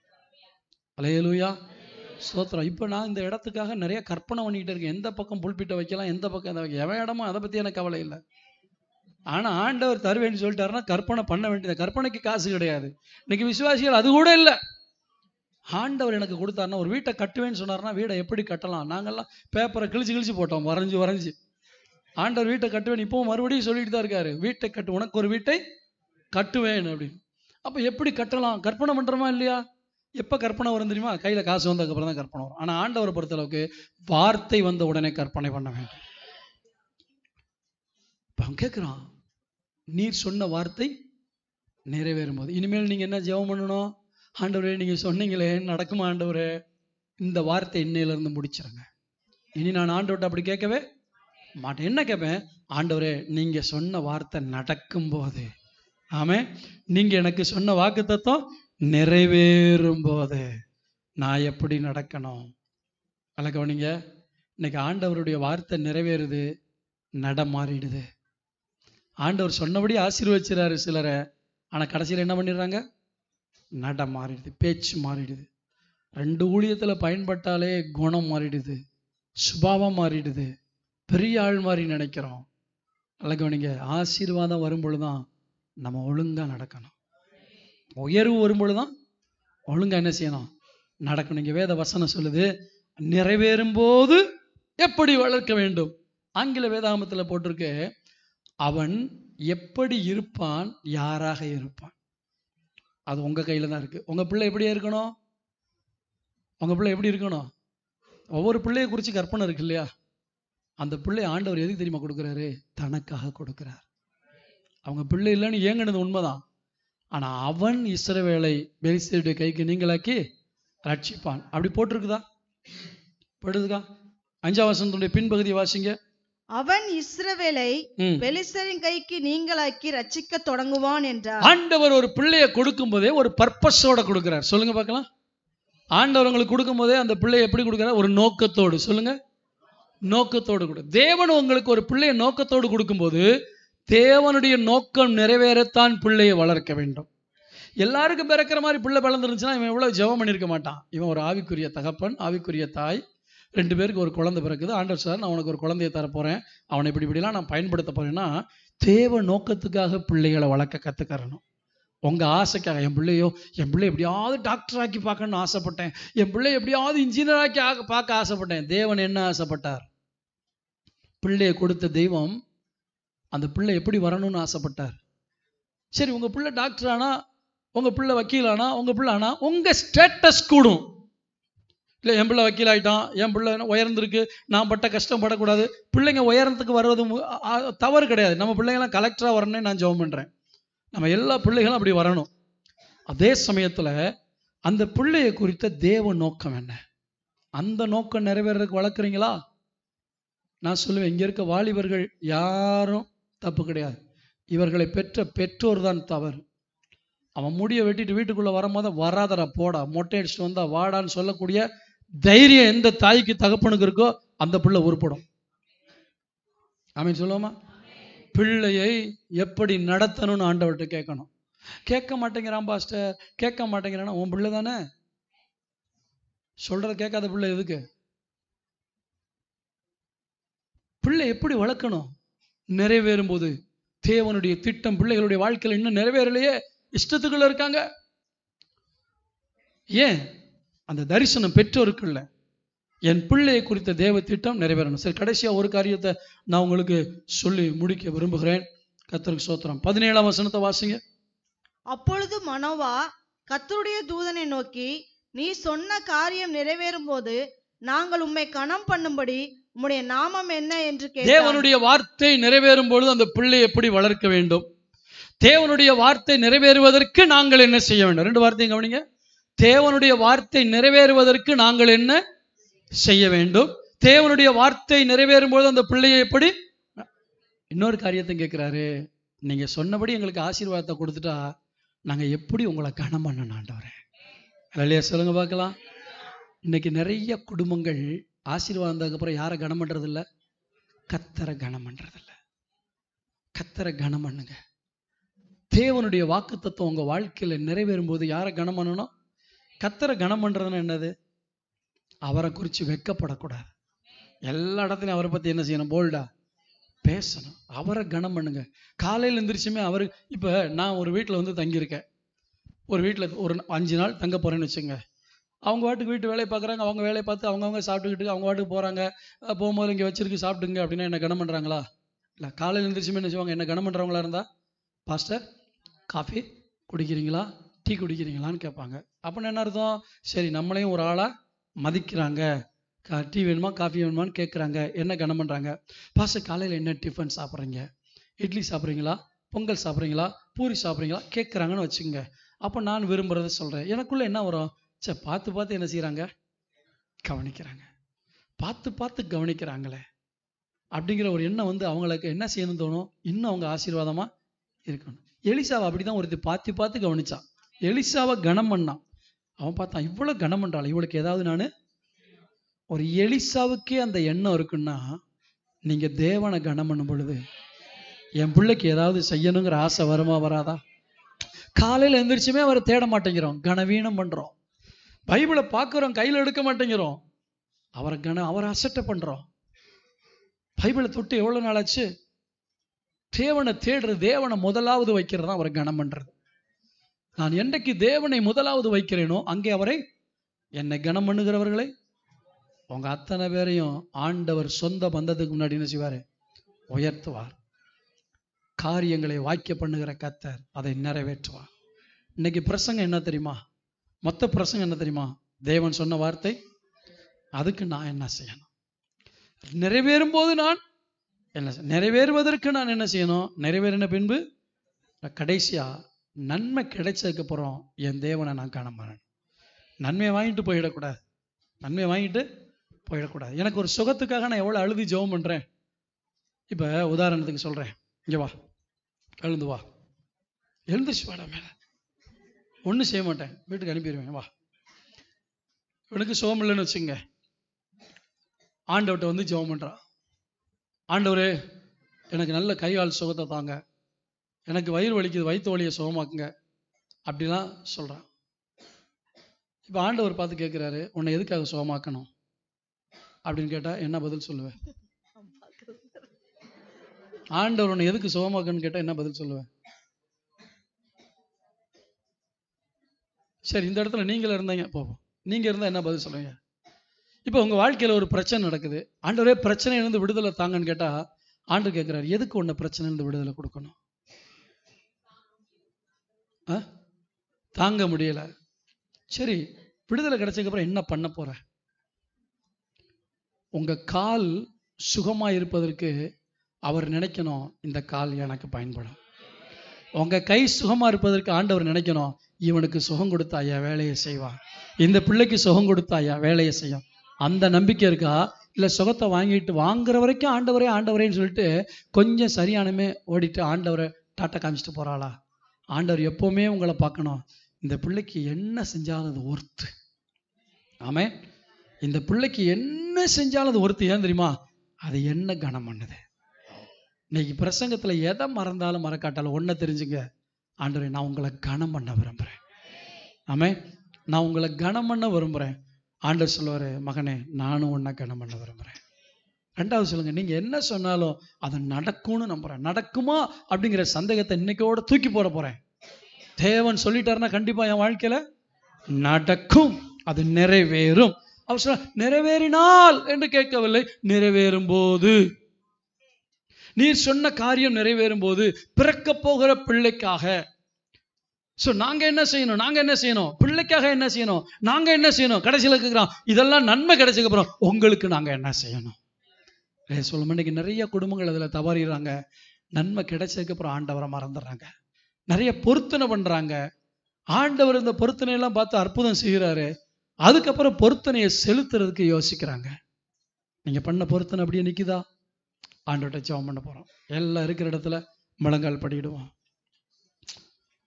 அல்லேலூயா, ஸ்தோத்திரம். இப்போ நான் இந்த இடத்துக்காக நிறைய கற்பனை பண்ணிக்கிட்டு இருக்கேன். எந்த பக்கம் புல்பிட்டை வைக்கலாம், எந்த பக்கம் எதை வைக்க, எவன் இடமோ அதை பற்றி எனக்கு கவலை இல்லை. ஆனால் ஆண்டவர் தருவேன்னு சொல்லிட்டாருன்னா கற்பனை பண்ண வேண்டியது. கற்பனைக்கு காசு கிடையாது. இன்னைக்கு விசுவாசிகள் அது கூட இல்லை. ஆண்டவர் எனக்கு கொடுத்தாருன்னா, ஒரு வீட்டை கட்டுவேன்னு சொன்னார்னா வீடை எப்படி கட்டலாம்? நாங்கள்லாம் பேப்பரை கிழிச்சு போட்டோம், வரைஞ்சி. ஆண்டவர் வீட்டை கட்டுவேன் இப்போவும் மறுபடியும் சொல்லிட்டு தான் இருக்காரு, வீட்டை கட்டு, உனக்கு ஒரு வீட்டை கட்டுவேன் அப்படின்னு. அப்போ எப்படி கட்டலாம்? கற்பனை பண்ணுறோமா இல்லையா? எப்போ கற்பனை வரும் தெரியுமா? கையில் காசு வந்ததுக்கப்புறம் தான் கற்பனை வரும். ஆனால் ஆண்டவரை பொறுத்தளவுக்கு வார்த்தை வந்த உடனே கற்பனை பண்ண வேண்டும். இப்போ அவன் கேட்குறான், நீர் சொன்ன வார்த்தை நிறைவேறும் போது இனிமேல் நீங்கள் என்ன ஜெபம் பண்ணணும்? ஆண்டவரே நீங்கள் சொன்னீங்களே நடக்குமா ஆண்டவரே? இந்த வார்த்தை இன்னையிலேருந்து முடிச்சிருங்க. இனி நான் ஆண்டவர்கிட்ட அப்படி கேட்கவே மாட்டேன். என்ன கேட்பேன்? ஆண்டவரே நீங்கள் சொன்ன வார்த்தை நடக்கும் போது, ஆமே நீங்கள் எனக்கு சொன்ன வாக்கு தத்துவம் நிறைவேறும் போது நான் எப்படி நடக்கணும்? அல்ல கவனிங்க, இன்னைக்கு ஆண்டவருடைய வார்த்தை நிறைவேறுது, நட மாறிடுது. ஆண்டவர் சொன்னபடி ஆசீர்வதிச்சிறாரு சிலரை, ஆனால் கடைசியில் என்ன பண்ணிடுறாங்க? நட மாறிடுது, பேச்சு மாறிடுது. 2 ஊழியத்தில் பயன்பட்டாலே குணம் மாறிடுது, சுபாவம் மாறிடுது, பெரிய ஆள் மாதிரி நினைக்கிறோம். அல்ல கவனிங்க, ஆசீர்வாதம் வரும்பொழுதுதான் நம்ம ஒழுங்காக நடக்கணும். உயர்வு வரும்பொழுதுதான் ஒழுங்காக என்ன செய்யணும்? நடக்கணும். இங்கே வேத வசனம் சொல்லுது, நிறைவேறும் போது எப்படி வளர்க்க வேண்டும். ஆங்கில வேதாகமத்தில் போட்டிருக்கு, அவன் எப்படி இருப்பான், யாராக இருப்பான். அது உங்கள் கையில் தான் இருக்குது. உங்கள் பிள்ளை எப்படியா இருக்கணும்? உங்கள் பிள்ளை எப்படி இருக்கணும்? ஒவ்வொரு பிள்ளையை குறித்து கற்பனை இருக்கு இல்லையா? அந்த பிள்ளை ஆண்டவர் எதுக்கு தெரியுமா கொடுக்குறாரு? தனக்காக கொடுக்குறார். அவங்க பிள்ளை இல்லைன்னு ஏங்கினது உண்மைதான். ஆனால் அவன் இஸ்ரவேலை பெலிஸ்தருடைய கைக்கு நீங்களாக்கி ரட்சிப்பான். அப்படி போட்டிருக்குதா? படுதுக்கா? 5ஆம் வசனத்துடைய பின்பகுதி வாசிங்க. அவன் இஸ்ரவேலை பெலிஸ்தரின் கைக்கு நீங்களாக்கி ரட்சிக்க தொடங்குவான் என்றார். ஆண்டவர் ஒரு பிள்ளையை கொடுக்கும் போதே ஒரு பர்பஸோட கொடுக்கிறார். சொல்லுங்க பார்க்கலாம். ஆண்டவர் உங்களுக்கு கொடுக்கும் போதே அந்த பிள்ளையை எப்படி கொடுக்கிறார்? ஒரு நோக்கத்தோடு. சொல்லுங்க, நோக்கத்தோடு கொடு. தேவன் உங்களுக்கு ஒரு பிள்ளையை நோக்கத்தோடு கொடுக்கும்போது தேவனுடைய நோக்கம் நிறைவேறத்தான் பிள்ளையை வளர்க்க வேண்டும். எல்லாருக்கும் பிறக்கிற மாதிரி பிள்ளை வளர்ந்துருந்துச்சுன்னா இவன் எவ்வளவு ஜெபம் பண்ணியிருக்க மாட்டான். இவன் ஒரு ஆவிக்குரிய தகப்பன், ஆவிக்குரிய தாய், 2 பேருக்கு ஒரு குழந்தை பிறக்குது. ஆண்டவர் சார், நான் உனக்கு ஒரு குழந்தையை தரப்போறேன், அவனை இப்படிலாம் நான் பயன்படுத்த போறேன்னா தேவ நோக்கத்துக்காக பிள்ளைகளை வளர்க்க கற்றுக்கறணும். உங்கள் ஆசைக்காக, என் பிள்ளை எப்படியாவது டாக்டர் ஆக்கி பார்க்கணும்னு ஆசைப்பட்டேன், என் பிள்ளை எப்படியாவது இன்ஜினியர் ஆக்கி பார்க்க ஆசைப்பட்டேன். தேவன் என்ன ஆசைப்பட்டார்? பிள்ளையை கொடுத்த தெய்வம் அந்த பிள்ளை எப்படி வரணும்னு ஆசைப்பட்டார். சரி, உங்கள் பிள்ளை டாக்டர் ஆனா, உங்கள் பிள்ளை வக்கீல் ஆனா, உங்கள் பிள்ளை ஆனா உங்கள் ஸ்டேட்டஸ் கூடும். இல்லை, என் பிள்ளை வக்கீல் ஆகிட்டான், என் பிள்ளை உயர்ந்திருக்கு, நான் பட்ட கஷ்டம் படக்கூடாது. பிள்ளைங்க உயரத்துக்கு வருவது தவறு கிடையாது. நம்ம பிள்ளைங்களாம் கலெக்டராக வரணும்னு நான் ஜெபம் பண்ணுறேன். நம்ம எல்லா பிள்ளைகளும் அப்படி வரணும். அதே சமயத்தில் அந்த பிள்ளையை குறித்த தேவ நோக்கம் என்ன? அந்த நோக்கம் நிறைவேறதுக்கு வளர்க்குறீங்களா? நான் சொல்லுவேன், இங்கே இருக்க வாலிபர்கள் யாரும் தப்பு கிடையாது. இவர்களை பெற்ற பெற்றோர் தான் தவறு. அவன் முடியை வெட்டிட்டு வீட்டுக்குள்ள வரும்போது வராதடா போடா, மொட்டை அடிச்சுட்டு வந்தா வாடான்னு சொல்லக்கூடிய தைரியம் எந்த தாய்க்கு தகப்பனுக்கு இருக்கோ அந்த பிள்ளை உருப்படும். ஆமென் சொல்லுவோமா? பிள்ளையை எப்படி நடத்தணும்னு ஆண்டவர்கிட்ட கேட்கணும். கேட்க மாட்டேங்கிறான் பாஸ்டர், கேட்க மாட்டேங்கிறான்னா உன் பிள்ளை தானே. சொல்றத கேட்காத பிள்ளை எதுக்கு? பிள்ளை எப்படி வளர்க்கணும்? நிறைவேறும் போது தேவனுடைய திட்டம் பிள்ளைகளுடைய வாழ்க்கையில் இன்னும் நிறைவேறலையே, இஷ்டத்துக்குள்ள இருக்காங்க. ஏன்? அந்த தரிசனம் பெற்றோருக்குள்ள என் பிள்ளையை குறித்த தேவ திட்டம் நிறைவேறணும். சரி, கடைசியா ஒரு காரியத்தை நான் உங்களுக்கு சொல்லி முடிக்க விரும்புகிறேன். கர்த்தருக்கு ஸ்தோத்திரம். 17ஆம் வசனத்தை வாசிங்க. அப்பொழுது மனோவா கர்த்தருடைய தூதனை நோக்கி, நீ சொன்ன காரியம் நிறைவேறும் போது நாங்கள் உம்மை கனம் பண்ணும்படி உம்முடைய நாமம் என்ன என்று கேட்டான். தேவனுடைய வார்த்தை நிறைவேறும் பொழுது அந்த பிள்ளை எப்படி வளர்க்க வேண்டும், தேவனுடைய வார்த்தை நிறைவேறுவதற்கு நாங்கள் என்ன செய்ய வேண்டும்? 2 வார்த்தையும் கவனிங்க. தேவனுடைய வார்த்தை நிறைவேறுவதற்கு நாங்கள் என்ன செய்ய வேண்டும், தேவனுடைய வார்த்தை நிறைவேறும் பொழுது அந்த பிள்ளையை எப்படி. இன்னொரு காரியத்தை கேட்கிறாரு, நீங்க சொன்னபடி எங்களுக்கு ஆசீர்வாதத்தை கொடுத்துட்டா நாங்க எப்படி உங்களை கனம் பண்ணணும் ஆண்டவரே? இல்லையா? சொல்லுங்க பார்க்கலாம். இன்னைக்கு நிறைய குடும்பங்கள் ஆசீர்வாதம் அப்புறம் யாரை கனம் பண்றது இல்லை? கர்த்தரை கனம் பண்றது இல்லை. கர்த்தரை கனம் பண்ணுங்க. தேவனுடைய வாக்குத்தத்தம் உங்க வாழ்க்கையில நிறைவேறும் போது யாரை கனம் பண்ணணும்? கர்த்தரை கனம் பண்றதுன்னு என்னது? அவரை குறித்து வெட்கப்படக்கூடாது. எல்லா இடத்துலையும் அவரை பத்தி என்ன செய்யணும்? போல்டா பேசணும். அவரை கனம் பண்ணுங்க. காலையில் எந்திரிச்சுமே அவரு. இப்போ நான் ஒரு வீட்டில் வந்து தங்கியிருக்கேன். ஒரு வீட்டில் ஒரு 5 நாள் தங்க போறேன்னு வச்சுங்க. அவங்க வாட்டுக்கு வீட்டு வேலையை பார்க்குறாங்க, அவங்க வேலையை பார்த்து அவங்கவுங்க சாப்பிட்டுக்கிட்டு அவங்க வாட்டுக்கு போகிறாங்க. போகும்போது இங்கே வச்சிருக்கு சாப்பிட்டுங்க அப்படின்னா என்ன கனம் பண்ணுறாங்களா? இல்லை. காலையில் எந்திரிச்சுமே என்ன செய்வாங்க? என்ன கனம் பண்ணுறவங்களா இருந்தால், பாஸ்டர் காஃபி குடிக்கிறீங்களா, டீ குடிக்கிறீங்களான்னு கேட்பாங்க. அப்படின்னு என்ன அர்த்தம்? சரி, நம்மளையும் ஒரு ஆளாக மதிக்கிறாங்க. டீ வேணுமா காஃபி வேணுமான்னு கேட்குறாங்க. என்ன கனம் பண்ணுறாங்க? பாஸ்டர் காலையில் என்ன டிஃபன் சாப்பிட்றீங்க, இட்லி சாப்பிட்றீங்களா, பொங்கல் சாப்பிட்றீங்களா, பூரி சாப்பிட்றீங்களா கேட்குறாங்கன்னு வச்சுங்க. அப்போ நான் விரும்புகிறத சொல்கிறேன். எனக்குள்ளே என்ன வரும்? சரி, பார்த்து பார்த்து என்ன செய்கிறாங்க? கவனிக்கிறாங்க. பார்த்து பார்த்து கவனிக்கிறாங்களே அப்படிங்கிற ஒரு எண்ணம் வந்து அவங்களுக்கு என்ன செய்யணும்னு தோணும்? இன்னும் அவங்க ஆசீர்வாதமாக இருக்கணும். எலிசாவை அப்படி தான் ஒருத்தி பார்த்து பார்த்து கவனிச்சான். எலிசாவை கனம் பண்ணான். அவன் பார்த்தான், இவ்வளோ கனம் பண்ணுறாள், இவளுக்கு ஏதாவது நான். ஒரு எலிசாவுக்கே அந்த எண்ணம் இருக்குன்னா, நீங்கள் தேவனை கனம் பண்ணும் பொழுது என் பிள்ளைக்கு ஏதாவது செய்யணுங்கிற ஆசை வருமா வராதா? காலையில் எந்திரிச்சுமே அவரை தேட மாட்டேங்கிறோம், கனவீனம் பண்ணுறோம். பைபிளை பார்க்குறோம், கையில் எடுக்க மாட்டேங்கிறோம், அவரை அசட்டை பண்ணுறோம். பைபிளை தொட்டு எவ்வளோ நாளாச்சு? தேவனை தேடுறது, தேவனை முதலாவது வைக்கிறது தான் அவரை கனம் பண்ணுறது. நான் என்றைக்கு தேவனை முதலாவது வைக்கிறேனோ அங்கே அவரை, என்னை கனம் பண்ணுகிறவர்களை உங்க அத்தனை பேரையும் ஆண்டவர் சொந்த பந்தத்துக்கு முன்னாடி என்ன செய்வார்? உயர்த்துவார். காரியங்களை வாக்கிய பண்ணுகிற கர்த்தர் அதை நிறைவேற்றுவார். இன்னைக்கு பிரசங்கம் என்ன தெரியுமா? மொத்த பிரசங்கம் என்ன தெரியுமா? தேவன் சொன்ன வார்த்தை, அதுக்கு நான் என்ன செய்யணும்? நிறைவேறும் போது நான் என்ன, நிறைவேறுவதற்கு நான் என்ன செய்யணும்? நிறைவேறின பின்பு கடைசியா நன்மை கிடைச்சதுக்கு அப்புறம் என் தேவனை நான் காண. நன்மையை வாங்கிட்டு போயிடக்கூடாது. நன்மையை வாங்கிட்டு போயிடக்கூடாது. எனக்கு ஒரு சுகத்துக்காக நான் எவ்வளோ அழுதி ஜெபம் பண்ணுறேன். இப்போ உதாரணத்துக்கு சொல்கிறேன். இங்கே வா, எழுந்து வா, எழுந்துச்சு வாடா மேலே. ஒன்றும் செய்ய மாட்டேன், வீட்டுக்கு அனுப்பிடுவேன். வா, இவனுக்கு சுகம் இல்லைன்னு வச்சுங்க. ஆண்டவர்கிட்ட வந்து ஜெபம் பண்ணுறான். ஆண்டவரே, எனக்கு நல்ல கை கால் சுகத்தை தாங்க, எனக்கு வயிறு வலிக்குது, வயிற்று வலியை சுகமாக்குங்க அப்படிலாம் சொல்கிறான். இப்போ ஆண்டவர் பார்த்து கேட்குறாரு, உன்னை எதுக்காக சுகமாக்கணும் அப்படின்னு கேட்டால் என்ன பதில் சொல்லுவேன்? ஆண்டவர் உன்னை எதுக்கு சுகமாக்கணும்னு கேட்டால் என்ன பதில் சொல்லுவேன்? சரி, இந்த இடத்துல நீங்களே இருந்தாங்க போவோம், நீங்கள் இருந்தால் என்ன பதில் சொல்லுவீங்க? இப்போ உங்கள் வாழ்க்கையில் ஒரு பிரச்சனை நடக்குது. ஆண்டவரே பிரச்சனையிலிருந்து விடுதலை தாங்கன்னு கேட்டால் ஆண்டவர் கேட்குறாரு, எதுக்கு உன்னை பிரச்சனையிலிருந்து விடுதலை கொடுக்கணும்? தாங்க முடியலை. சரி, விடுதலை கிடைச்சதுக்கப்புறம் என்ன பண்ண போற? உங்க கால் சுகமா இருப்பதற்கு அவர் நினைக்கணும், இந்த கால் எனக்கு பயன்படும். உங்க கை சுகமா இருப்பதற்கு ஆண்டவர் நினைக்கணும், இவனுக்கு சுகம் கொடுத்தாயா வேலையை செய்வான், இந்த பிள்ளைக்கு சுகம் கொடுத்தாயா வேலையை செய்யும். அந்த நம்பிக்கை இருக்கா? இல்லை சுகத்தை வாங்கிட்டு வாங்குற வரைக்கும் ஆண்டவரே ஆண்டவரேன்னு சொல்லிட்டு கொஞ்சம் சரியானமே ஓடிட்டு ஆண்டவரை டாட்டா காமிச்சிட்டு போறாளா? ஆண்டவர் எப்போவுமே உங்களை பார்க்கணும், இந்த பிள்ளைக்கு என்ன செஞ்சாலும் அது ஒர்த்து. ஆமென். இந்த பிள்ளைக்கு என்ன செஞ்சாலும் அது ஒர்த்து. ஏன் தெரியுமா? அது என்ன கனம் பண்ணுது. இன்னைக்கு பிரசங்கத்தில் எதை மறந்தாலும் மறக்காட்டாலும் ஒன்றை தெரிஞ்சுங்க, ஆண்டவரே நான் உங்களை கனம் பண்ண விரும்புகிறேன். ஆமென். நான் உங்களை கனம் பண்ண விரும்புகிறேன். ஆண்டவர் சொல்லுவார், மகனே நானும் உன்னை கனம் பண்ண விரும்புகிறேன். ரெண்டாவது சொல்லுங்க, நீங்கள் என்ன சொன்னாலும் அது நடக்கும்னு நம்புகிறேன். நடக்குமா அப்படிங்கிற சந்தேகத்தை இன்னைக்கோட தூக்கி போட போகிறேன். தேவன் சொல்லிட்டாருன்னா கண்டிப்பாக என் வாழ்க்கையில் நடக்கும், அது நிறைவேறும். அவர் சொல்ல நிறைவேறினால் என்று கேட்கவில்லை, நிறைவேறும் போது, நீர் சொன்ன காரியம் நிறைவேறும் போது, பிறக்க போகிற பிள்ளைக்காக. ஸோ நாங்கள் என்ன செய்யணும்? நாங்கள் என்ன செய்யணும்? பிள்ளைக்காக என்ன செய்யணும்? நாங்கள் என்ன செய்யணும்? கடைசியில் கேட்குறோம், இதெல்லாம் நன்மை கிடைச்சதுக்கு அப்புறம் உங்களுக்கு நாங்கள் என்ன செய்யணும்? சொல்லும். இன்னைக்கு நிறைய குடும்பங்கள் அதில் தவறிடுறாங்க. நன்மை கிடைச்சதுக்கு அப்புறம் ஆண்டவரை மறந்துடுறாங்க. நிறைய பொருத்தனை பண்ணுறாங்க. ஆண்டவர் இந்த பொருத்தனையெல்லாம் பார்த்து அற்புதம் செய்கிறாரு. அதுக்கப்புறம் பொருத்தனையை செலுத்துறதுக்கு யோசிக்கிறாங்க. நீங்கள் பண்ண பொருத்தனை அப்படியே நிற்குதா? ஆண்டவர்கிட்ட ஜெபம் பண்ண போகிறோம். எல்லாம் இருக்கிற இடத்துல முழங்கால் படிடுவோம்.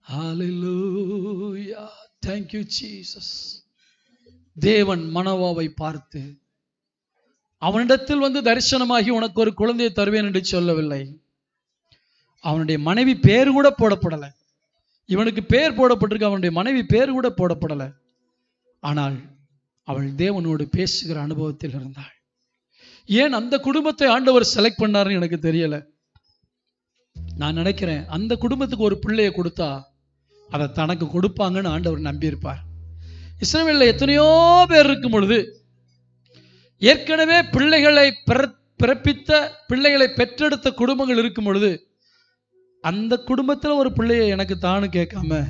ஹல்லேலூயா, thank you Jesus. தேவன் மனோவாவை பார்த்து அவனிடத்தில் வந்து தரிசனமாகி உனக்கு ஒரு குழந்தையை தருவேன் என்று சொல்லவில்லை. அவனுடைய மனைவி பேர் கூட போடப்படலை. இவனுக்கு பேர் போடப்பட்டிருக்கு, அவனுடைய மனைவி பேர் கூட போடப்படலை. ஆனால் அவள் தேவனோடு பேசுகிற அனுபவத்தில் இருந்தாள். ஏன் அந்த குடும்பத்தை ஆண்டவர் செலக்ட் பண்ணாருன்னு எனக்கு தெரியல. நான் நினைக்கிறேன், அந்த குடும்பத்துக்கு ஒரு பிள்ளையை கொடுத்தா அதை தனக்கு கொடுப்பாங்கன்னு ஆண்டவர் நம்பியிருப்பார். இஸ்ரவேலில் எத்தனையோ பேர் இருக்கும் பொழுது, ஏற்கனவே பிள்ளைகளை பிறப்பித்த பிள்ளைகளை பெற்றெடுத்த குடும்பங்கள் இருக்கும் பொழுது, அந்த குடும்பத்தில் ஒரு பிள்ளையை எனக்கு தானு கேட்காம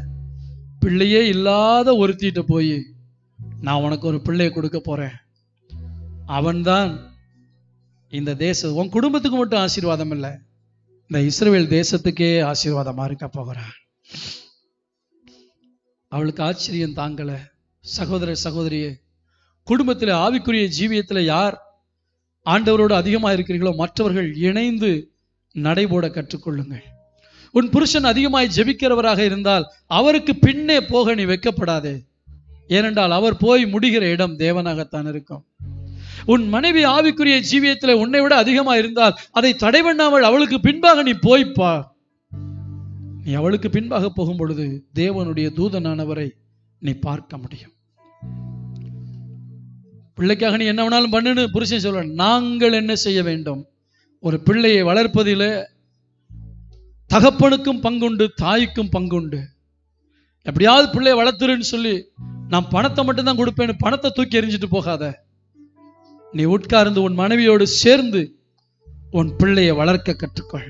பிள்ளையே இல்லாத ஒருத்திட்ட போய் நான் உனக்கு ஒரு பிள்ளையை கொடுக்க போறேன், அவன்தான் இந்த தேசம், உன் குடும்பத்துக்கு மட்டும் ஆசீர்வாதம் இல்லை, இந்த இஸ்ரவேல் தேசத்துக்கே ஆசீர்வாதமா இருக்க போகிறான். அவளுக்கு ஆச்சரியம் தாங்கல. சகோதர சகோதரியே, குடும்பத்தில் ஆவிக்குரிய ஜீவியத்தில் யார் ஆண்டவரோடு அதிகமாக இருக்கிறீர்களோ மற்றவர்கள் இணைந்து நடைபோட கற்றுக்கொள்ளுங்கள். உன் புருஷன் அதிகமாய் ஜெபிக்கிறவராக இருந்தால் அவருக்கு பின்னே போக நீ வெட்கப்படாதே. ஏனென்றால் அவர் போய் முடிகிற இடம் தேவனாகத்தான் இருக்கும். உன் மனைவி ஆவிக்குரிய ஜீவியத்தில் உன்னை விட அதிகமாக இருந்தால் அதை தடை பண்ணாமல் அவளுக்கு பின்பாக நீ போய்ப்பா. நீ அவளுக்கு பின்பாக போகும் பொழுது தேவனுடைய தூதனானவரை நீ பார்க்க முடியும். பிள்ளைக்காக நீ என்ன வேணாலும் பண்ணுன்னு புருஷன் சொல்ல, நாங்கள் என்ன செய்ய வேண்டும்? ஒரு பிள்ளையை வளர்ப்பதில் தகப்பனுக்கும் பங்குண்டு, தாய்க்கும் பங்குண்டு. எப்படியாவது பிள்ளையை வளர்த்துருன்னு சொல்லி நான் பணத்தை மட்டும்தான் கொடுப்பேன்னு பணத்தை தூக்கி எறிஞ்சிட்டு போகாத. நீ உட்கார்ந்து உன் மனைவியோடு சேர்ந்து உன் பிள்ளையை வளர்க்க கற்றுக்கொள்.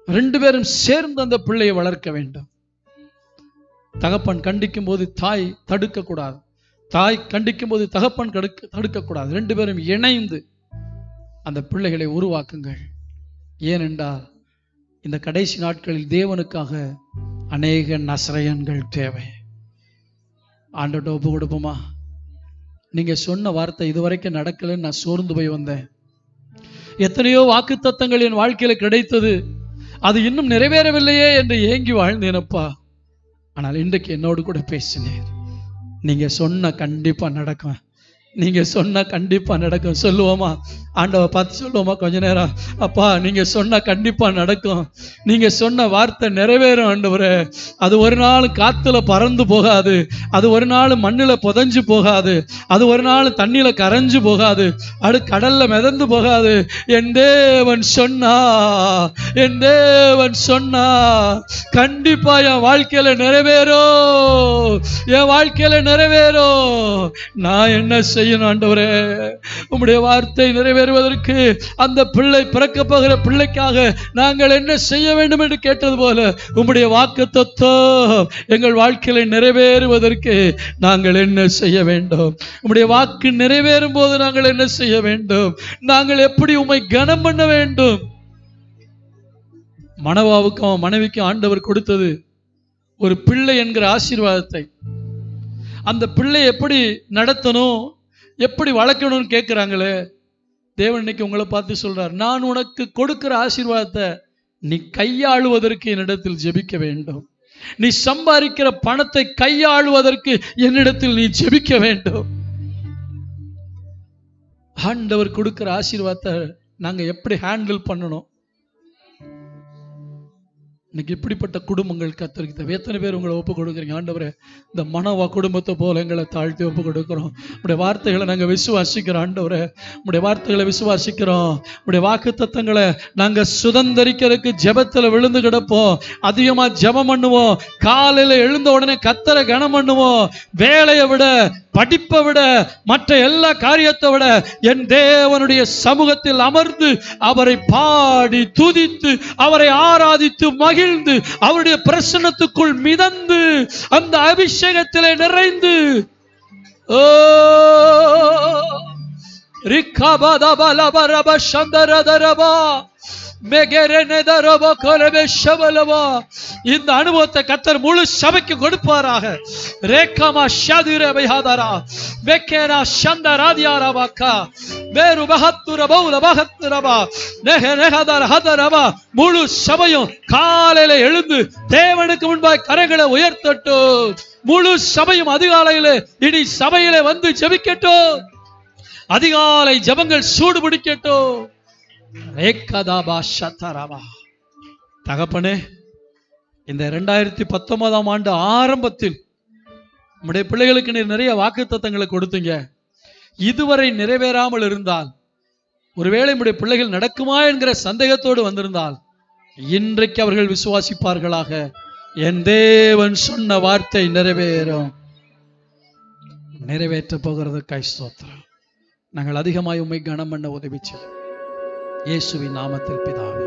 ரெண்டு பேரும் சேர்ந்து அந்த பிள்ளையை வளர்க்க வேண்டும். தகப்பன் கண்டிக்கும் போது தாய் தடுக்க கூடாது, தாய் கண்டிக்கும் போது தகப்பன் தடுக்க கூடாது. ரெண்டு பேரும் இணைந்து அந்த பிள்ளைகளை உருவாக்குங்கள். ஏனென்றால் இந்த கடைசி நாட்களில் தேவனுக்காக அநேக நசரேயன்கள் தேவை. ஆண்டவர்கிட்ட ஒப்பு கொடுப்போமா? நீங்க சொன்ன வார்த்தை இதுவரைக்கும் நடக்கலன்னு நான் சோர்ந்து போய் வந்தேன். எத்தனையோ வாக்குத்தத்தங்கள் என் வாழ்க்கையில கிடைத்தது, அது இன்னும் நிறைவேறவில்லையே என்று ஏங்கி வாழ்ந்தேனப்பா. ஆனால் இன்றைக்கு என்னோடு கூட பேசினேன். நீங்க சொன்ன கண்டிப்பா நடக்கும், நீங்க சொன்ன கண்டிப்பா நடக்கும். சொல்லுவோமா? ஆண்டவரை பார்த்து சொல்லுவோமா கொஞ்ச நேரம்? அப்பா நீங்க சொன்ன கண்டிப்பா நடக்கும், நீங்க சொன்ன வார்த்தை நிறைவேறும் ஆண்டவரே. அது ஒரு நாள் காத்துல பறந்து போகாது, அது ஒரு நாள் மண்ணில் புதைஞ்சு போகாது, அது ஒரு நாள் தண்ணியில கரைஞ்சு போகாது, அது கடல்ல மிதந்து போகாது. என் தேவன் சொன்னா, என் தேவன் சொன்னா கண்டிப்பா என் வாழ்க்கையில நிறைவேறும், என் வாழ்க்கையில நிறைவேறும். நான் என்ன செய்யணும் ஆண்டவரே? உம்முடைய வார்த்தை நிறைவேறுவதற்கு, அந்த பிள்ளை பிறக்க போகிற பிள்ளைக்காக நாங்கள் என்ன செய்ய வேண்டும் என்று கேட்டது போல உம்முடைய வாக்குத்தத்தம் எங்கள் வாழ்க்கையில நிறைவேறுவதற்கு நாங்கள் என்ன செய்ய வேண்டும்? உம்முடைய வாக்கு நிறைவேறும் போது நாங்கள் என்ன செய்ய வேண்டும்? நாங்கள் எப்படி உம்மை கனம் பண்ண வேண்டும்? மனவாவுக்கும் மனைவிக்கும் ஆண்டவர் கொடுத்தது ஒரு பிள்ளை என்கிற ஆசீர்வாதத்தை. அந்த பிள்ளை எப்படி நடத்தணும், எப்படி வளர்க்கணும்னு கேட்கிறாங்களே, தேவன் இன்னைக்கு உங்களை பார்த்து சொல்றார், நான் உனக்கு கொடுக்கிற ஆசீர்வாதத்தை நீ கையாளுவதற்கு என்னிடத்தில் ஜெபிக்க வேண்டும். நீ சம்பாதிக்கிற பணத்தை கையாளுவதற்கு என்னிடத்தில் நீ ஜெபிக்க வேண்டும். ஆண்டவர் கொடுக்கிற ஆசீர்வாதத்தை நாங்க எப்படி ஹேண்டில் பண்ணணும்? இன்னைக்கு இப்படிப்பட்ட குடும்பங்கள் கர்த்தருக்கு தேவை. எத்தனை பேர் உங்களை ஒப்பு கொடுக்குறீங்க? ஆண்டவரே, இந்த மனவா குடும்பத்தை போல எங்களை தாழ்த்தி ஒப்பு கொடுக்கிறோம். உடைய வார்த்தைகளை நாங்கள் விசுவாசிக்கிறோம். ஆண்டவரே, உடைய வார்த்தைகளை விசுவாசிக்கிறோம். உடைய வாக்கு தத்தங்களை நாங்கள் சுதந்திரிக்கிறதுக்கு ஜெபத்தில் விழுந்து கிடப்போம். அதிகமாக ஜெபம் பண்ணுவோம். காலையில் எழுந்த உடனே கர்த்தரை கனம் பண்ணுவோம். வேலையை விட, படிப்பை விட, மற்ற எல்லா காரியத்தை விட என் தேவனுடைய சமூகத்தில் அமர்ந்து அவரை பாடி துதித்து அவரை ஆராதித்து மகிழ்ந்து அவருடைய பிரசன்னத்துக்குள் மிதந்து அந்த அபிஷேகத்திலே நிறைந்து இந்த அனுபவத்தை கர்த்தர் முழு சபைக்கு கொடுப்பாராக. ரேகமா ஷாதிரபைஹாதரா வெக்கேரா ஷந்தராதியாரபாக்கா மேருபஹத்துரபௌலபஹத்துரபா நெஹனஹதரஹதரபா. முழு சபையும் காலையில எழுந்து தேவனுக்கு முன்பாய் கரங்களை உயர்த்தட்டும். முழு சபையும் அதிகாலையிலே இனி சபையிலே வந்து ஜெபிக்கட்டும். அதிகாலை ஜெபங்கள் சூடு பிடிக்கட்டும். தகப்பனே, இந்த 2019ஆம் ஆண்டு ஆரம்பத்தில் நம்முடைய பிள்ளைகளுக்கு நீர் நிறைய வாக்குத்தத்தங்களை கொடுத்தீங்க. இதுவரை நிறைவேறாமல் இருந்தால், ஒருவேளை நம்முடைய பிள்ளைகள் நடக்குமா என்கிற சந்தேகத்தோடு வந்திருந்தால், இன்றைக்கு அவர்கள் விசுவாசிப்பார்களாக. என் தேவன் சொன்ன வார்த்தை நிறைவேறும். நிறைவேற்ற போகிறதுக்காய் ஸ்தோத்திரம். நாங்கள் அதிகமாய் உம்மை கனம் பண்ண உதவி செய்யும். இயேசுவின் நாமத்தில் பிதாவே.